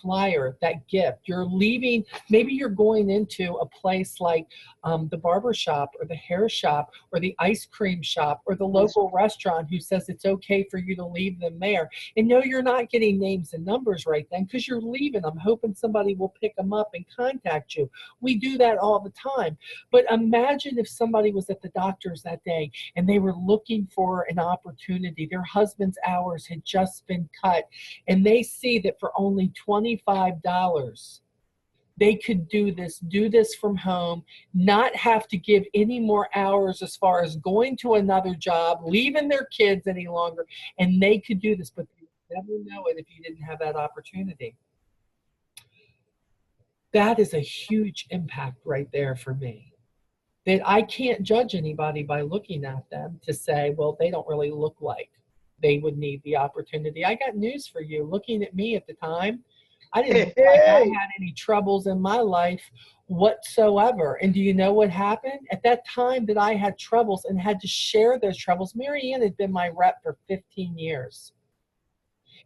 flyer, that gift, you're leaving, maybe you're going into a place like the barber shop or the hair shop or the ice cream shop or the local restaurant who says it's okay for you to leave them there. And no, you're not getting names and numbers right then because you're leaving them, hoping somebody will pick them up and contact you. We do that all the time. But imagine if somebody was at the doctor's that day and they were looking for an opportunity. Their husband's hours had just been cut and they see that for only $25 they could do this from home, not have to give any more hours as far as going to another job, leaving their kids any longer, and they could do this, but you would never know it if you didn't have that opportunity. That is a huge impact right there for me, that I can't judge anybody by looking at them to say, well, they don't really look like they would need the opportunity. I got news for you. Looking at me at the time, I didn't look like I had any troubles in my life whatsoever. And do you know what happened? At that time that I had troubles and had to share those troubles, Mary Ann had been my rep for 15 years.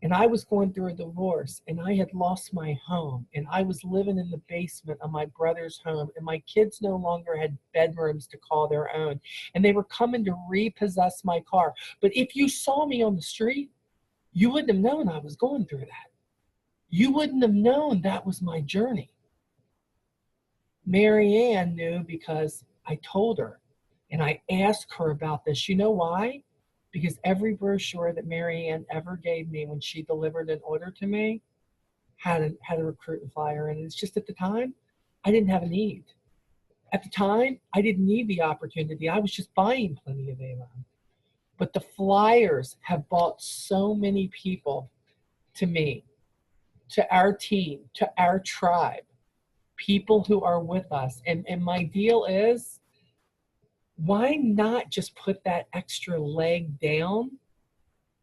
And I was going through a divorce and I had lost my home and I was living in the basement of my brother's home and my kids no longer had bedrooms to call their own and they were coming to repossess my car. But if you saw me on the street, you wouldn't have known I was going through that. You wouldn't have known that was my journey. Mary Ann knew because I told her and I asked her about this. You know why? Because every brochure that Mary Ann ever gave me when she delivered an order to me, had a recruiting flyer. And it's just at the time, I didn't have a need. At the time, I didn't need the opportunity. I was just buying plenty of Avon. But the flyers have brought so many people to me, to our team, to our tribe, people who are with us. And my deal is, why not just put that extra leg down?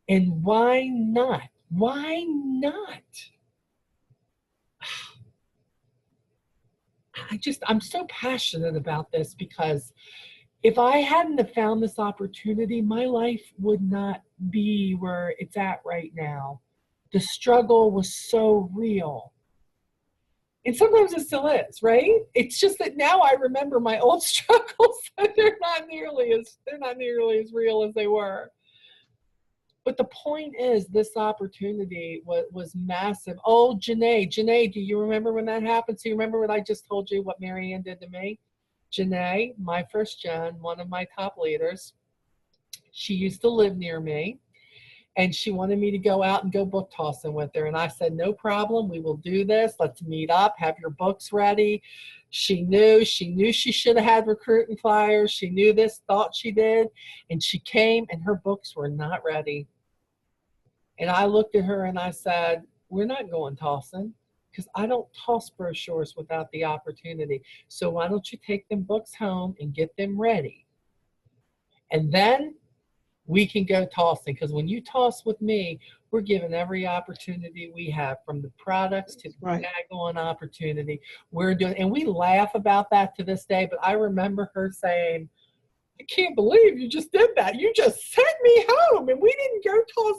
And why not? Why not? I'm so passionate about this because if I hadn't have found this opportunity, my life would not be where it's at right now. The struggle was so real. And sometimes it still is, right? It's just that now I remember my old struggles, and they're not nearly as real as they were. But the point is, this opportunity was massive. Oh, Janae, do you remember when that happened? So you remember what I just told you, what Mary Ann did to me? Janae, my first gen, one of my top leaders, she used to live near me, and she wanted me to go out and go book tossing with her. And I said, no problem, we will do this. Let's meet up, have your books ready. She knew she should have had recruiting flyers. She knew this, thought she did. And she came and her books were not ready. And I looked at her and I said, we're not going tossing, because I don't toss brochures without the opportunity. So why don't you take them books home and get them ready? And then we can go tossing, because when you toss with me, we're given every opportunity we have, from the products to the daggone opportunity. We're doing, and we laugh about that to this day, but I remember her saying, I can't believe you just did that. You just sent me home and we didn't go toss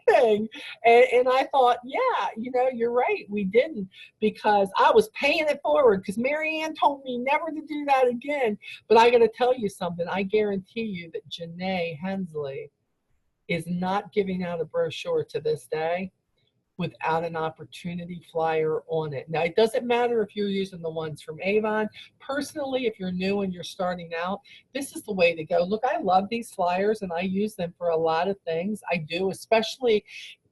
anything. And I thought, yeah, you're right. We didn't, because I was paying it forward, because Mary Ann told me never to do that again. But I got to tell you something. I guarantee you that Janae Hensley is not giving out a brochure to this day without an opportunity flyer on it. Now, it doesn't matter if you're using the ones from Avon. Personally, if you're new and you're starting out, this is the way to go. Look, I love these flyers and I use them for a lot of things. I do, especially,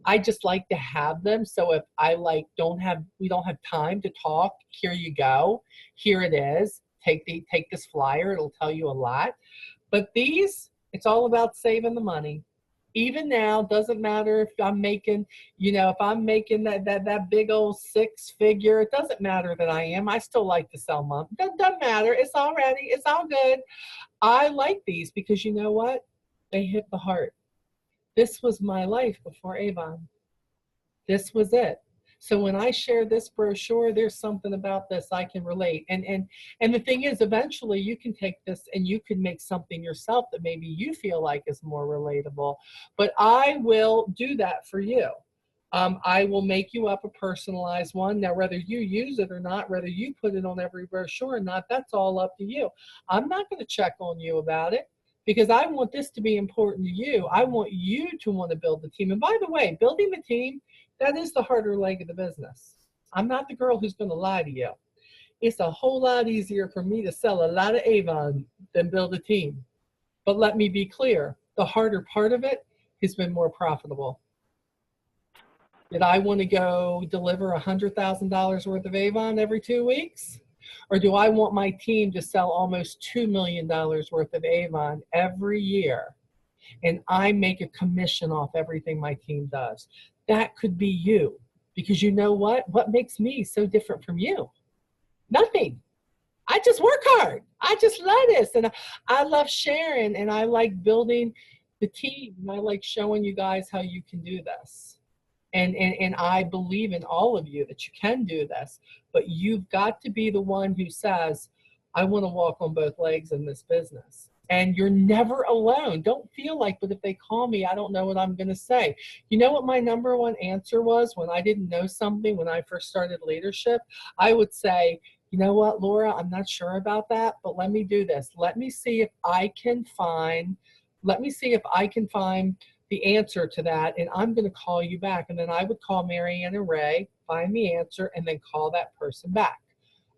I just like to have them. So if I we don't have time to talk, here you go. Here it is. Take this flyer. It'll tell you a lot. But these, it's all about saving the money. Even now, doesn't matter if I'm making, if I'm making that big old 6-figure, it doesn't matter that I am. I still like to sell month. Doesn't matter. It's all good. I like these because you know what? They hit the heart. This was my life before Avon. This was it. So when I share this brochure, there's something about this I can relate. And the thing is, eventually you can take this and you can make something yourself that maybe you feel like is more relatable. But I will do that for you. I will make you up a personalized one. Now, whether you use it or not, whether you put it on every brochure or not, that's all up to you. I'm not going to check on you about it, because I want this to be important to you. I want you to want to build the team. And by the way, building the team, that is the harder leg of the business. I'm not the girl who's going to lie to you. It's a whole lot easier for me to sell a lot of Avon than build a team. But let me be clear, the harder part of it has been more profitable. Did I want to go deliver $100,000 worth of Avon every 2 weeks? Or do I want my team to sell almost $2 million worth of Avon every year, and I make a commission off everything my team does? That could be you, because you know what? What makes me so different from you? Nothing. I just work hard. I just love this, and I love sharing, and I like building the team, and I like showing you guys how you can do this. And I believe in all of you that you can do this, but you've got to be the one who says, I want to walk on both legs in this business. And you're never alone. Don't feel like, but if they call me, I don't know what I'm going to say. You know what my number one answer was when I didn't know something, when I first started leadership? I would say, you know what, Laura, I'm not sure about that, but let me do this. Let me see if I can find the answer to that, and I'm going to call you back. And then I would call Mary Ann and Ray, find the answer, and then call that person back.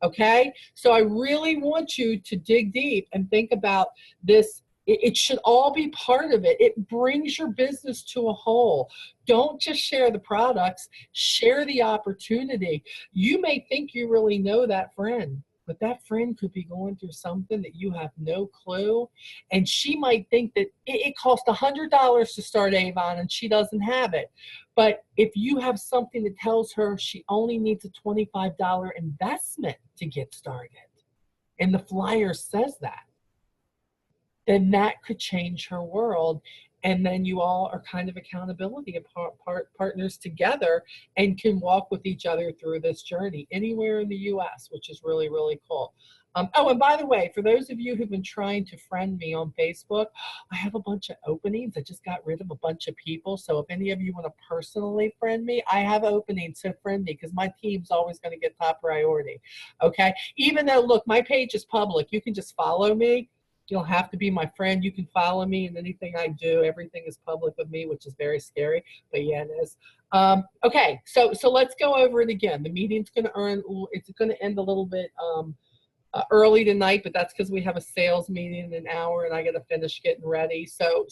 Okay? So I really want you to dig deep and think about this It should all be part of it. It brings your business to a whole. Don't just share the products, share the opportunity. You may think you really know that friend, but that friend could be going through something that you have no clue. And she might think that it costs $100 to start Avon and she doesn't have it. But if you have something that tells her she only needs a $25 investment to get started, and the flyer says that, then that could change her world. And then you all are kind of accountability partners together and can walk with each other through this journey anywhere in the US, which is really, really cool. Oh, and by the way, for those of you who've been trying to friend me on Facebook, I have a bunch of openings. I just got rid of a bunch of people. So if any of you want to personally friend me, I have openings, so friend me, because my team's always going to get top priority. Okay? Even though, look, my page is public. You can just follow me. You don't have to be my friend. You can follow me, and anything I do, everything is public with me, which is very scary. But yeah, it is. Okay, so let's go over it again. The meeting's going to end a little bit early tonight, but that's because we have a sales meeting in an hour, and I got to finish getting ready. So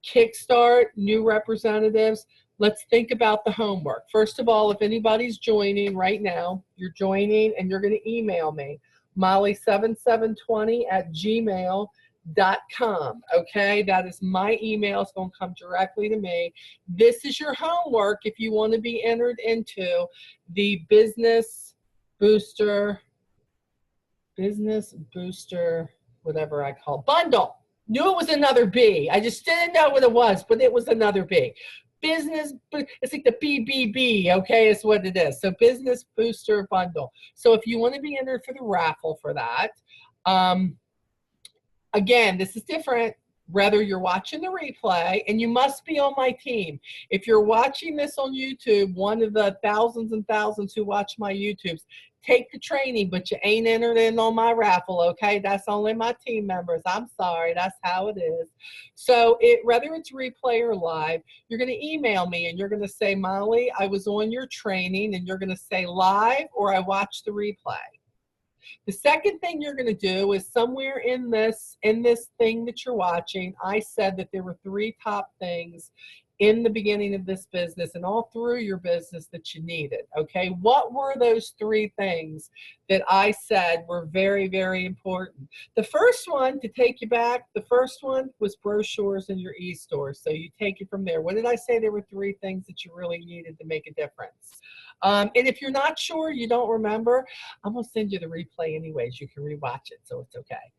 kickstart, new representatives. Let's think about the homework. First of all, if anybody's joining right now, you're joining, and you're going to email me. molly7720@gmail.com. Okay, that is my email. It's going to come directly to me. This is your homework if you want to be entered into the business booster, whatever I call bundle. Knew it was another B. I just didn't know what it was, but it was another B. Business, it's like the BBB, okay, is what it is. So business booster bundle. So if you want to be entered for the raffle for that, again, this is different. Whether you're watching the replay, and you must be on my team. If you're watching this on YouTube, one of the thousands and thousands who watch my YouTubes, take the training, but you ain't entered in on my raffle, okay? That's only my team members. I'm sorry. That's how it is. So whether it's replay or live, you're going to email me, and you're going to say, Molly, I was on your training, and you're going to say live or I watched the replay. The second thing you're going to do is somewhere in this thing that you're watching, I said that there were 3 top things in the beginning of this business and all through your business that you needed, okay? What were those 3 things that I said were very, very important? The first one, to take you back, the first one was brochures in your e-stores. So you take it from there. What did I say? There were 3 things that you really needed to make a difference. And if you're not sure, you don't remember, I'm going to send you the replay anyways. You can rewatch it, so it's okay.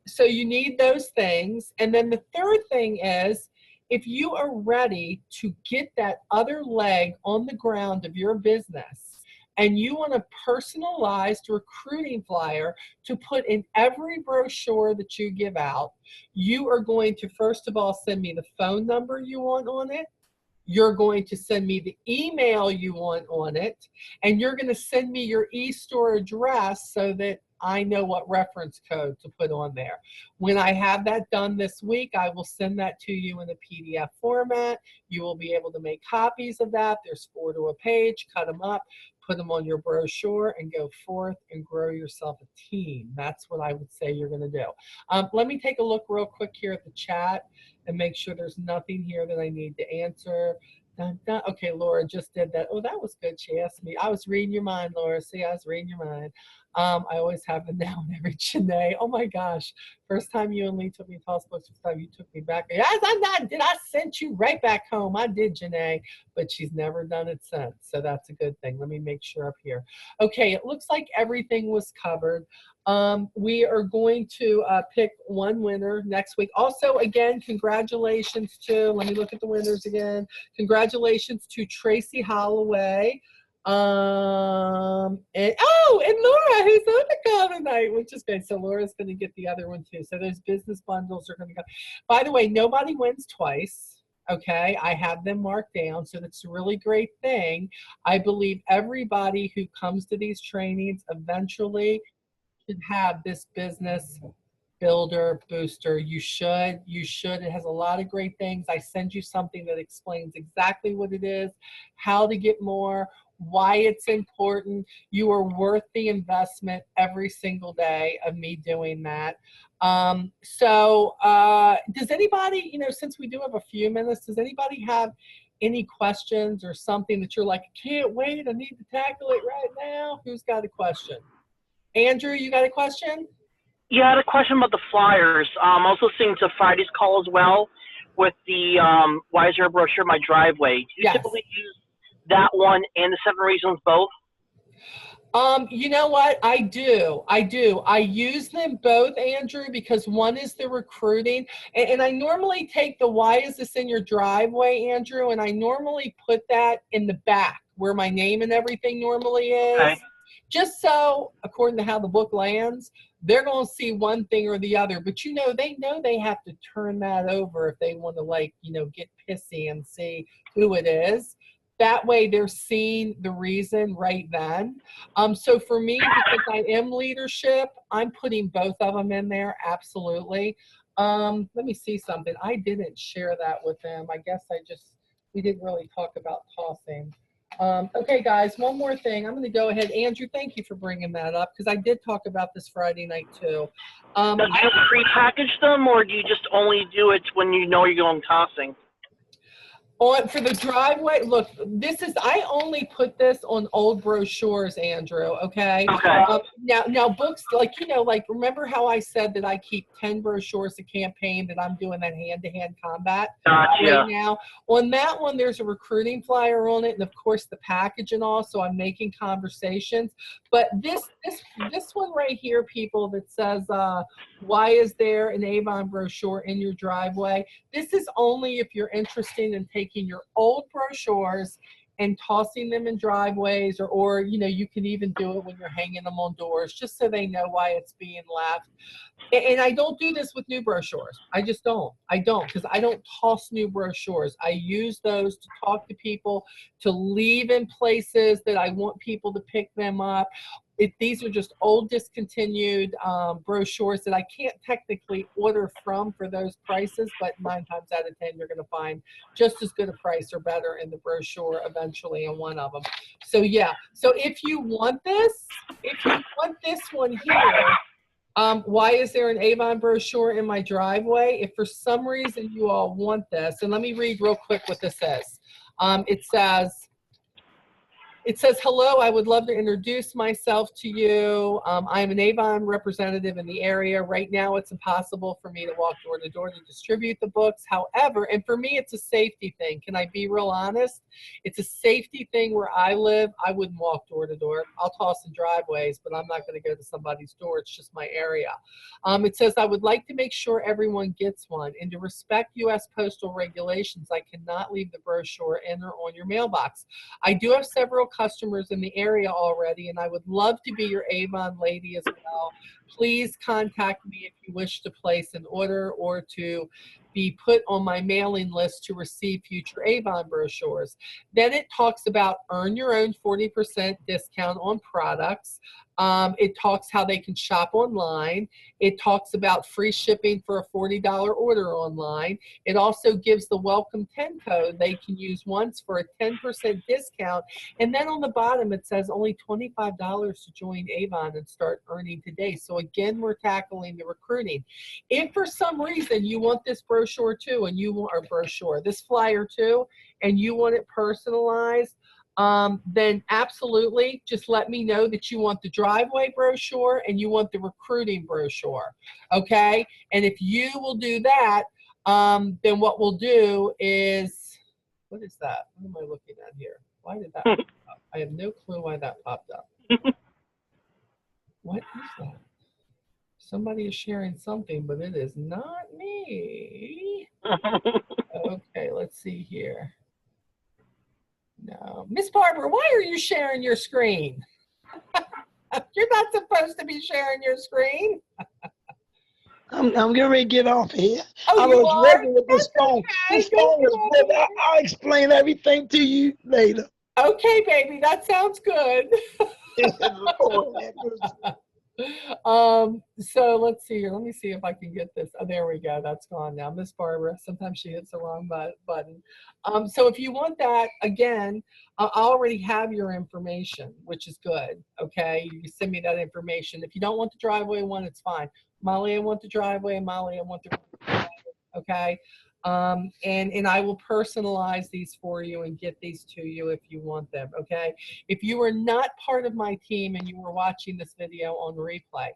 So you need those things. And then the third thing is, if you are ready to get that other leg on the ground of your business, and you want a personalized recruiting flyer to put in every brochure that you give out, you are going to, first of all, send me the phone number you want on it. You're going to send me the email you want on it, and you're going to send me your e-store address so that I know what reference code to put on there. When I have that done this week, I will send that to you in a PDF format. You will be able to make copies of that. There's 4 to a page. Cut them up, put them on your brochure, and go forth and grow yourself a team. That's what I would say you're going to do. Let me take a look real quick here at the chat and make sure there's nothing here that I need to answer. Dun, dun. Okay, Laura just did that. Oh, that was good. She asked me. I was reading your mind, Laura. See, I was reading your mind. I always have them now and every Janae. Oh my gosh. First time you and Lee took me to Tall Sports, first time you took me back. Yes, I sent you right back home. I did, Janae, but she's never done it since. So that's a good thing. Let me make sure up here. Okay, it looks like everything was covered. We are going to pick one winner next week. Also, again, congratulations to, let me look at the winners again. Congratulations to Tracy Holloway. And Laura, who's on the call tonight, which is good. So Laura's going to get the other one too. So those business bundles are going to go. By the way, nobody wins twice. Okay, I have them marked down, so that's a really great thing. I believe everybody who comes to these trainings eventually should have this business builder booster. You should. It has a lot of great things. I send you something that explains exactly what it is, how to get more, why it's important. You are worth the investment every single day of me doing that. Does anybody, since we do have a few minutes, does anybody have any questions or something that you're like, I can't wait, I need to tackle it right now? Who's got a question? Andrew, you got a question? Yeah, I had a question about the flyers. I'm also listening to Friday's call as well with the Why Is There a Brochure in My Driveway? Do you Yes. typically use that one and the 7 Reasons both? You know what? I do. I use them both, Andrew, because one is the recruiting. And I normally take the Why Is This in Your Driveway, Andrew, and I normally put that in the back where my name and everything normally is. Okay. Just so, according to how the book lands, they're going to see one thing or the other. But, they know they have to turn that over if they want to, get pissy and see who it is. That way they're seeing the reason right then. So for me, because I am leadership, I'm putting both of them in there, absolutely. Let me see something. I didn't share that with them. I guess we didn't really talk about tossing. Okay, guys, one more thing. I'm going to go ahead. Andrew, thank you for bringing that up because I did talk about this Friday night too. Do you pre-package them or do you just only do it when you know you're going tossing? For the driveway, look, I only put this on old brochures, Andrew, okay? Okay. Now books, remember how I said that I keep 10 brochures a campaign that I'm doing that hand-to-hand combat Gotcha. right now? On that one, there's a recruiting flyer on it, and of course the package and all, so I'm making conversations. But this one right here, people, that says, why is there an Avon brochure in your driveway? This is only if you're interested in taking your old brochures and tossing them in driveways, or you can even do it when you're hanging them on doors, just so they know why it's being left. And I don't do this with new brochures. I just don't. Because I don't toss new brochures. I use those to talk to people, to leave in places that I want people to pick them up. These are just old discontinued brochures that I can't technically order from for those prices, but 9 times out of 10, you're going to find just as good a price or better in the brochure eventually in one of them. So yeah, so if you want this one here, why is there an Avon brochure in my driveway? If for some reason you all want this, and let me read real quick what this says. It says, hello, I would love to introduce myself to you. I am an Avon representative in the area. Right now, it's impossible for me to walk door to door to distribute the books. However, and for me, it's a safety thing. Can I be real honest? It's a safety thing where I live. I wouldn't walk door to door. I'll toss in driveways, but I'm not going to go to somebody's door. It's just my area. It says, I would like to make sure everyone gets one. And to respect U.S. postal regulations, I cannot leave the brochure in or on your mailbox. I do have several customers in the area already, and I would love to be your Avon lady as well. Please contact me if you wish to place an order or to be put on my mailing list to receive future Avon brochures. Then it talks about earn your own 40% discount on products. It talks how they can shop online. It talks about free shipping for a $40 order online. It also gives the welcome 10 code they can use once for a 10% discount. And then on the bottom, it says only $25 to join Avon and start earning today. So again, we're tackling the recruiting. If for some reason you want this brochure too, and you want this flyer too, and you want it personalized, then absolutely just let me know that you want the driveway brochure and you want the recruiting brochure, okay? And if you will do that, then what we'll do is, what is that? What am I looking at here? Why did that pop up? I have no clue why that popped up. What is that? Somebody is sharing something, but it is not me. Okay, let's see here. No. Miss Barbara, why are you sharing your screen? You're not supposed to be sharing your screen. I'm getting ready to get off here. Oh, I you was are? working with this That's phone. okay. This Go phone is ahead. good. I'll explain everything to you later. Okay, baby, that sounds good. So let's see here. Let me see if I can get this. Oh, there we go. That's gone now. Miss Barbara, sometimes she hits the wrong button. So if you want that, again, I already have your information, which is good. Okay, you can send me that information. If you don't want the driveway one, it's fine. Molly, I want the driveway, and Molly, I want the driveway, okay? And I will personalize these for you and get these to you if you want them, okay? If you are not part of my team and you were watching this video on replay,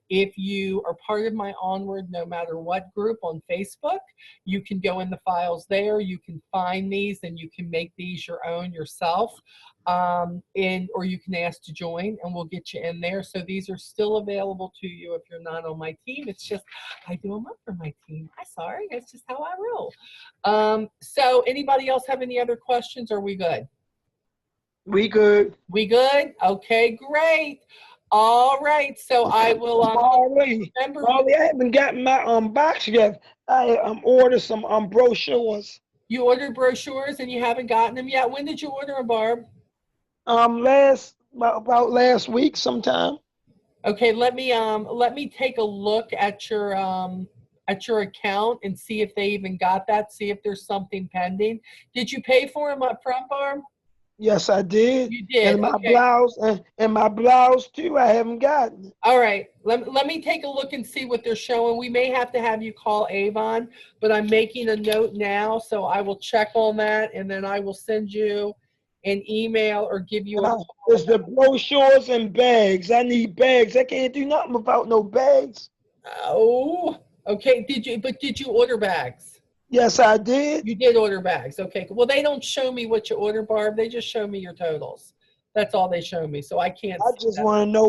if you are part of my Onward no matter what group on Facebook, you can go in the files there, you can find these, and you can make these your own yourself. Or you can ask to join and we'll get you in there. So these are still available to you if you're not on my team. It's just, I do them up for my team. I'm sorry, that's just how I roll. So anybody else have any other questions? Are we good? We good. We good? Okay, great. All right, so I will Molly, remember. Molly, I haven't gotten my box yet. I ordered some brochures. You ordered brochures and you haven't gotten them yet. When did you order them, Barb? About last week sometime. Okay, let me take a look at your account and see if they even got that. See if there's something pending. Did you pay for them up front, Barb? Yes, I did. You did. And my Okay. blouse and my blouse too. I haven't gotten it. All right. Let me take a look and see what they're showing. We may have to have you call Avon, but I'm making a note now, so I will check on that and then I will send you an email or give you a call. It's the brochures and bags. I need bags. I can't do nothing without no bags. Oh, okay. Did you order bags? Yes, I did. You did order bags. Okay. Well, they don't show me what you ordered, Barb. They just show me your totals. That's all they show me. So I can't. I just want to know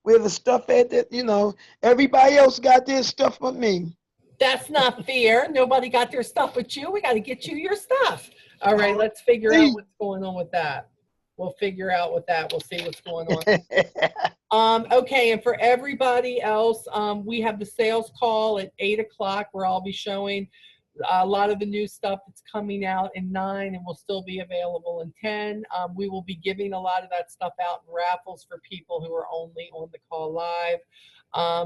where the stuff at that, everybody else got their stuff but me. That's not fair. Nobody got their stuff but you. We got to get you your stuff. All right. Let's figure out what's going on with that. We'll figure out with that. We'll see what's going on. Okay. And for everybody else, we have the sales call at 8 o'clock where I'll be showing a lot of the new stuff that's coming out in 9 and will still be available in 10. We will be giving a lot of that stuff out in raffles for people who are only on the call live.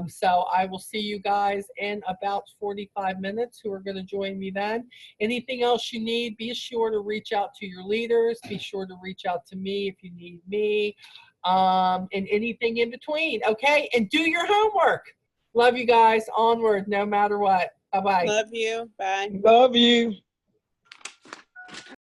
So I will see you guys in about 45 minutes who are going to join me then. Anything else you need, be sure to reach out to your leaders. Be sure to reach out to me if you need me, and anything in between. Okay. And do your homework. Love you guys. Onward no matter what. Bye-bye. Love you. Bye. Love you.